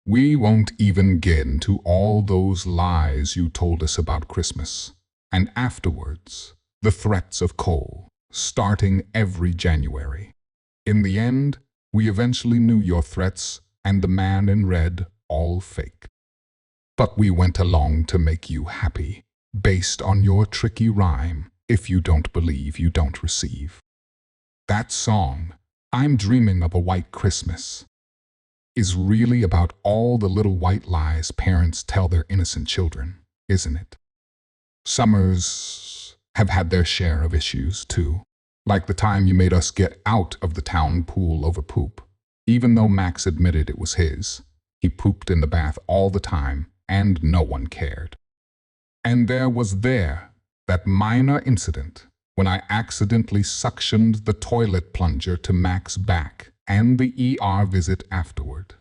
We won't even get into all those lies you told us about Christmas, and afterwards, the threats of coal, starting every January. In the end, we eventually knew your threats and the man in red all fake. But we went along to make you happy, based on your tricky rhyme, if you don't believe you don't receive. That song, I'm Dreaming of a White Christmas, is really about all the little white lies parents tell their innocent children, isn't it? Summers have had their share of issues, too, like the time you made us get out of the town pool over poop. Even though Max admitted it was his, he pooped in the bath all the time, and no one cared. And there was that minor incident when I accidentally suctioned the toilet plunger to Max's back and the ER visit afterward.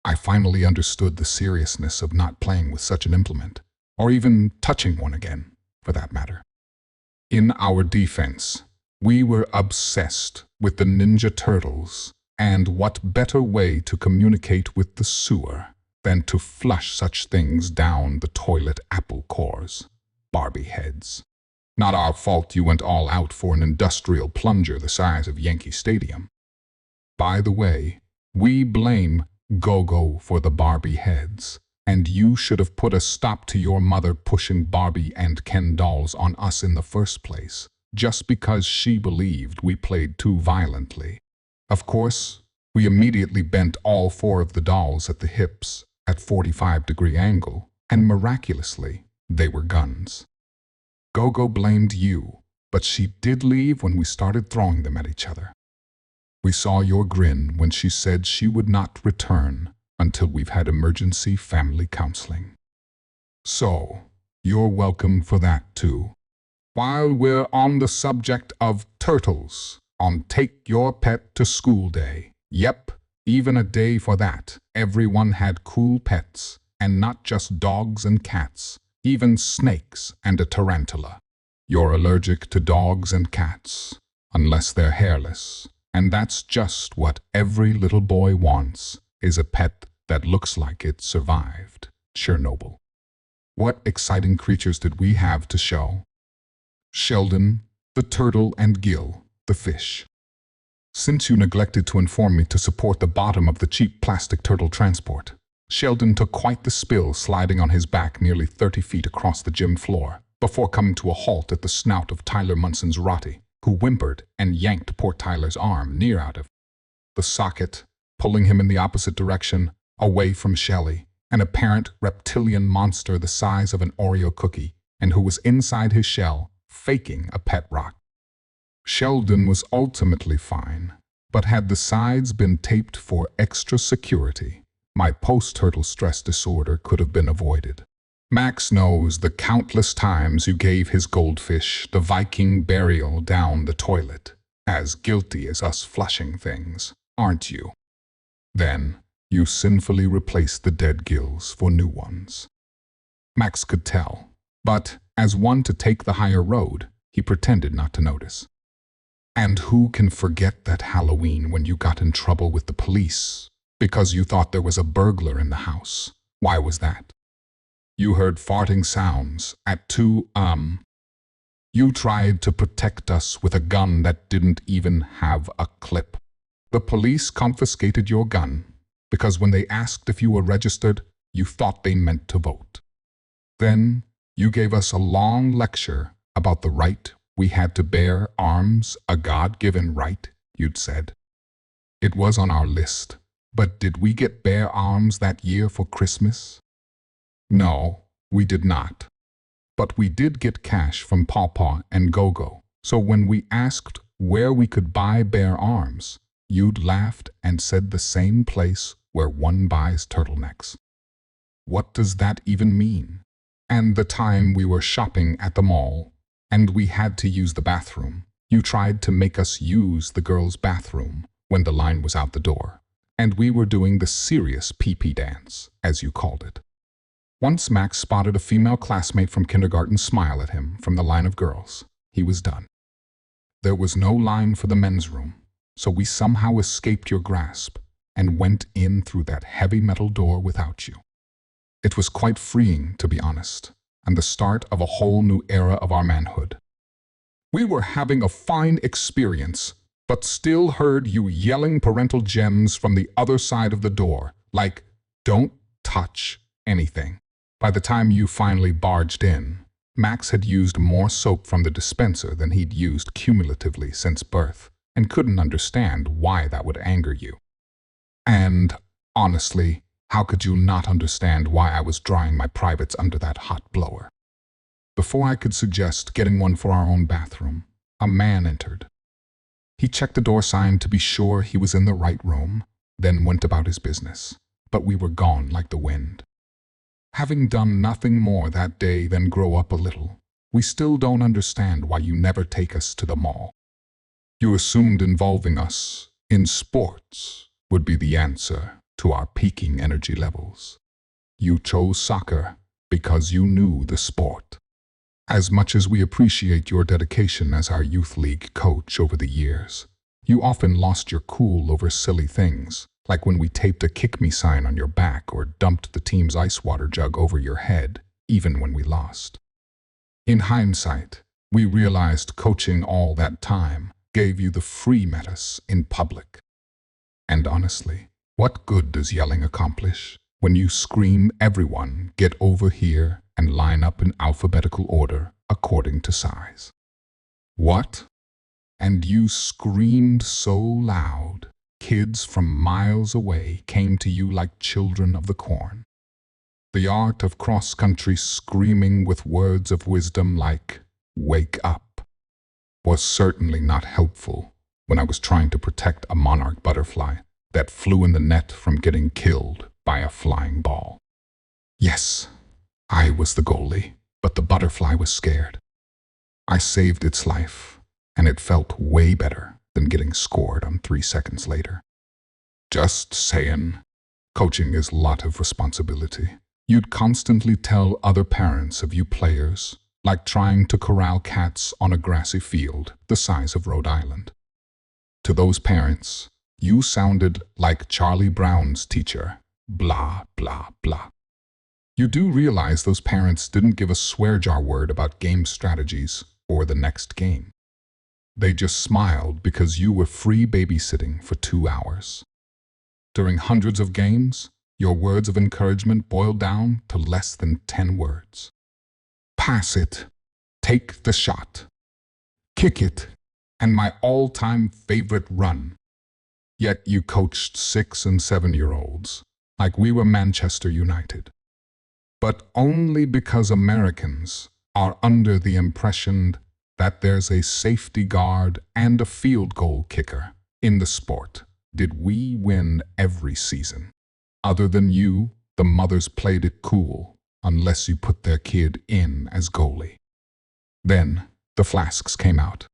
I finally understood the seriousness of not playing with such an implement, or even touching one again, for that matter. In our defense, we were obsessed with the Ninja Turtles, and what better way to communicate with the sewer than to flush such things down the toilet apple cores, Barbie heads. Not our fault you went all out for an industrial plunger the size of Yankee Stadium. By the way, we blame Go-Go for the Barbie heads, and you should have put a stop to your mother pushing Barbie and Ken dolls on us in the first place, just because she believed we played too violently. Of course, we immediately bent all 4 of the dolls at the hips at 45-degree angle, and miraculously, they were guns. Go-Go blamed you, but she did leave when we started throwing them at each other. We saw your grin when she said she would not return until we've had emergency family counseling. So, you're welcome for that too. While we're on the subject of turtles, on Take Your Pet to School Day, yep, even a day for that, everyone had cool pets, and not just dogs and cats, even snakes and a tarantula. You're allergic to dogs and cats, unless they're hairless. And that's just what every little boy wants, is a pet that looks like it survived Chernobyl. What exciting creatures did we have to show? Sheldon, the turtle, and Gil, the fish. Since you neglected to inform me to support the bottom of the cheap plastic turtle transport, Sheldon took quite the spill, sliding on his back nearly 30 feet across the gym floor, before coming to a halt at the snout of Tyler Munson's Rottie, who whimpered and yanked poor Tyler's arm near out of the socket, pulling him in the opposite direction, away from Shelley, an apparent reptilian monster the size of an Oreo cookie, and who was inside his shell, faking a pet rock. Sheldon was ultimately fine, but had the sides been taped for extra security, my post-turtle stress disorder could have been avoided. Max knows the countless times you gave his goldfish the Viking burial down the toilet, as guilty as us flushing things, aren't you? Then, you sinfully replaced the dead gills for new ones. Max could tell, but as one to take the higher road, he pretended not to notice. And who can forget that Halloween when you got in trouble with the police because you thought there was a burglar in the house? Why was that? You heard farting sounds at 2 You tried to protect us with a gun that didn't even have a clip. The police confiscated your gun because when they asked if you were registered, you thought they meant to vote. Then you gave us a long lecture about the right we had to bear arms, a God-given right, you'd said. It was on our list, but did we get bear arms that year for Christmas? No, we did not. But we did get cash from Pawpaw and Gogo, so when we asked where we could buy bear arms, you'd laughed and said the same place where one buys turtlenecks. What does that even mean? And the time we were shopping at the mall, and we had to use the bathroom, you tried to make us use the girls' bathroom when the line was out the door, and we were doing the serious pee-pee dance, as you called it. Once Max spotted a female classmate from kindergarten smile at him from the line of girls. He was done. There was no line for the men's room, so we somehow escaped your grasp and went in through that heavy metal door without you. It was quite freeing, to be honest, and the start of a whole new era of our manhood. We were having a fine experience, but still heard you yelling parental gems from the other side of the door, like, "Don't touch anything." By the time you finally barged in, Max had used more soap from the dispenser than he'd used cumulatively since birth, and couldn't understand why that would anger you. And, honestly, how could you not understand why I was drying my privates under that hot blower? Before I could suggest getting one for our own bathroom, a man entered. He checked the door sign to be sure he was in the right room, then went about his business, but we were gone like the wind. Having done nothing more that day than grow up a little, we still don't understand why you never take us to the mall. You assumed involving us in sports would be the answer to our peaking energy levels. You chose soccer because you knew the sport. As much as we appreciate your dedication as our youth league coach over the years, you often lost your cool over silly things, like when we taped a kick me sign on your back or dumped the team's ice water jug over your head, even when we lost. In hindsight, we realized coaching all that time gave you the free metas in public. And honestly, what good does yelling accomplish when you scream everyone get over here and line up in alphabetical order according to size? What? And you screamed so loud, kids from miles away came to you like children of the corn. The art of cross-country screaming with words of wisdom like, "Wake up," was certainly not helpful when I was trying to protect a monarch butterfly that flew in the net from getting killed by a flying ball. Yes, I was the goalie, but the butterfly was scared. I saved its life, and it felt way better than getting scored on 3 seconds later. Just saying, coaching is a lot of responsibility. You'd constantly tell other parents of you players, like trying to corral cats on a grassy field the size of Rhode Island. To those parents, you sounded like Charlie Brown's teacher, blah, blah, blah. You do realize those parents didn't give a swear jar word about game strategies or the next game. They just smiled because you were free babysitting for 2 hours. During hundreds of games, your words of encouragement boiled down to less than 10 words. Pass it. take the shot, kick it, and my all-time favorite run. Yet you coached 6- and 7-year-olds like we were Manchester United. But only because Americans are under the impression that there's a safety guard and a field goal kicker in the sport did we win every season. Other than you, the mothers played it cool unless you put their kid in as goalie. Then the flasks came out.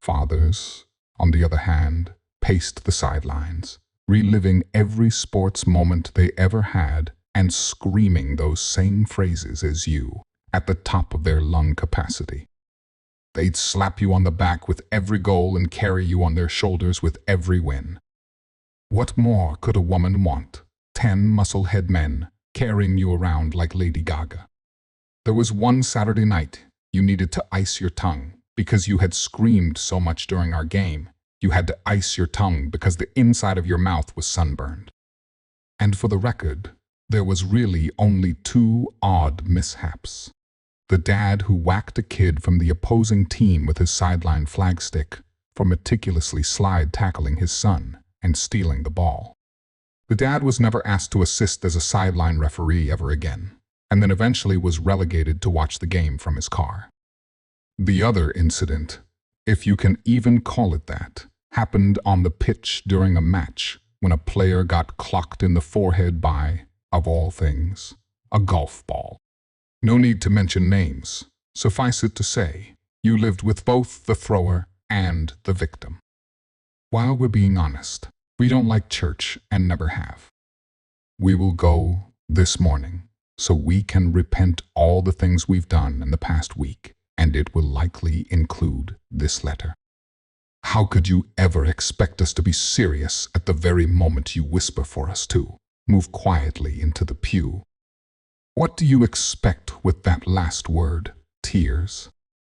Fathers, on the other hand, paced the sidelines, reliving every sports moment they ever had and screaming those same phrases as you at the top of their lung capacity. They'd slap you on the back with every goal and carry you on their shoulders with every win. What more could a woman want? 10 muscle-head men carrying you around like Lady Gaga. There was one Saturday night you needed to ice your tongue because you had screamed so much during our game. You had to ice your tongue because the inside of your mouth was sunburned. And for the record, there was really only 2 odd mishaps. The dad who whacked a kid from the opposing team with his sideline flagstick for meticulously slide tackling his son and stealing the ball. The dad was never asked to assist as a sideline referee ever again, and then eventually was relegated to watch the game from his car. The other incident, if you can even call it that, happened on the pitch during a match when a player got clocked in the forehead by, of all things, a golf ball. No need to mention names. Suffice it to say, you lived with both the thrower and the victim. While we're being honest, we don't like church and never have. We will go this morning so we can repent all the things we've done in the past week, and it will likely include this letter. How could you ever expect us to be serious at the very moment you whisper for us to move quietly into the pew? What do you expect with that last word, tears?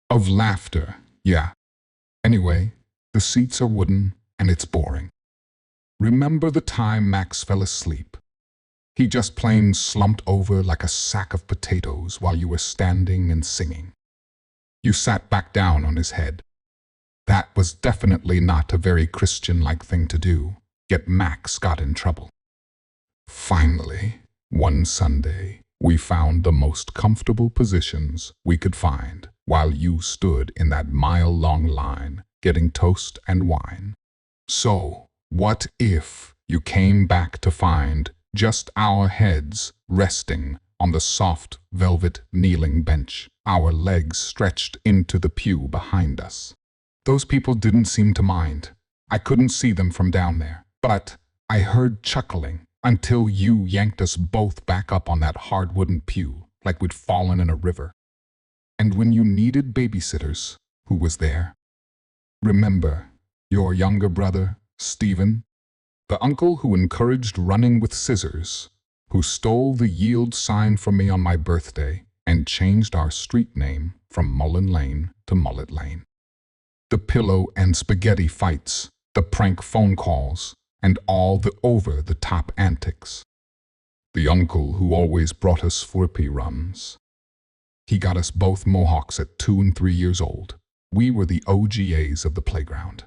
Of laughter, yeah. Anyway, the seats are wooden and it's boring. Remember the time Max fell asleep? He just plain slumped over like a sack of potatoes while you were standing and singing. You sat back down on his head. That was definitely not a very Christian-like thing to do, yet Max got in trouble. Finally, one Sunday, we found the most comfortable positions we could find while you stood in that mile-long line getting toast and wine. So, what if you came back to find just our heads resting on the soft velvet kneeling bench, our legs stretched into the pew behind us? Those people didn't seem to mind. I couldn't see them from down there, but I heard chuckling until you yanked us both back up on that hard wooden pew like we'd fallen in a river. And when you needed babysitters, who was there? Remember your younger brother, Stephen? The uncle who encouraged running with scissors, who stole the yield sign from me on my birthday and changed our street name from Mullen Lane to Mullet Lane. The pillow and spaghetti fights, the prank phone calls, and all the over-the-top antics. The uncle who always brought us 4P runs. He got us both mohawks at 2 and 3 years old. We were the OGAs of the playground.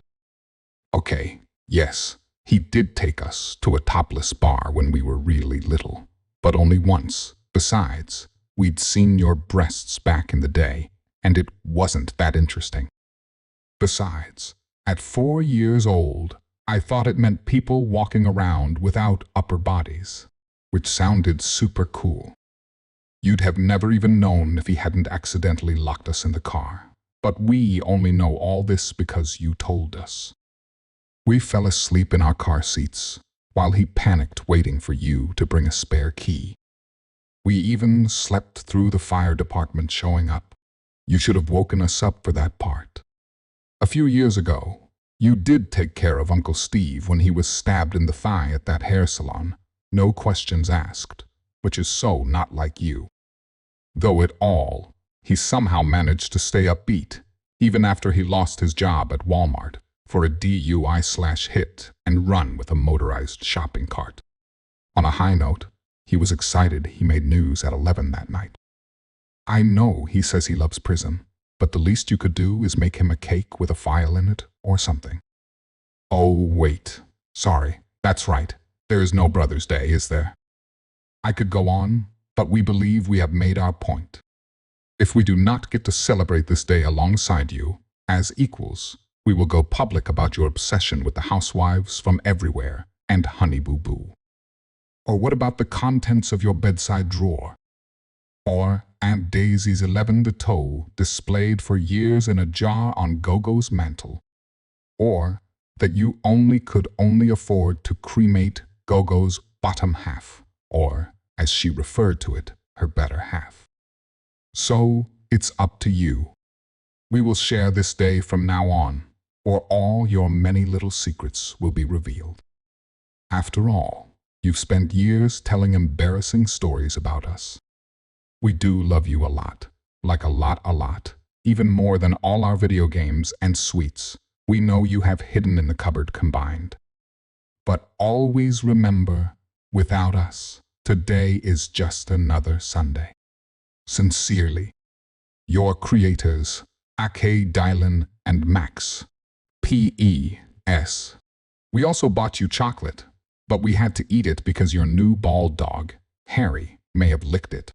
Okay, yes, he did take us to a topless bar when we were really little, but only once. Besides, we'd seen your breasts back in the day, and it wasn't that interesting. Besides, at 4 years old, I thought it meant people walking around without upper bodies, which sounded super cool. You'd have never even known if he hadn't accidentally locked us in the car. But we only know all this because you told us. We fell asleep in our car seats while he panicked waiting for you to bring a spare key. We even slept through the fire department showing up. You should have woken us up for that part. A few years ago, you did take care of Uncle Steve when he was stabbed in the thigh at that hair salon, no questions asked, which is so not like you. Though it all, he somehow managed to stay upbeat, even after he lost his job at Walmart for a DUI/hit and run with a motorized shopping cart. On a high note, he was excited he made news at 11 that night. I know he says he loves prison, but the least you could do is make him a cake with a file in it or something. Oh, wait. Sorry. That's right. There is no Brother's Day, is there? I could go on, but we believe we have made our point. If we do not get to celebrate this day alongside you, as equals, we will go public about your obsession with the housewives from everywhere and Honey Boo Boo. Or what about the contents of your bedside drawer? Or Aunt Daisy's 11 de toe displayed for years in a jar on Gogo's mantle? Or that you could only afford to cremate Gogo's bottom half, or, as she referred to it, her better half. So, it's up to you. We will share this day from now on, or all your many little secrets will be revealed. After all, you've spent years telling embarrassing stories about us. We do love you a lot, like a lot, even more than all our video games and sweets we know you have hidden in the cupboard combined. But always remember, without us, today is just another Sunday. Sincerely, your creators, Ake, Dylan, and Max. P.E.S. We also bought you chocolate, but we had to eat it because your new bald dog, Harry, may have licked it.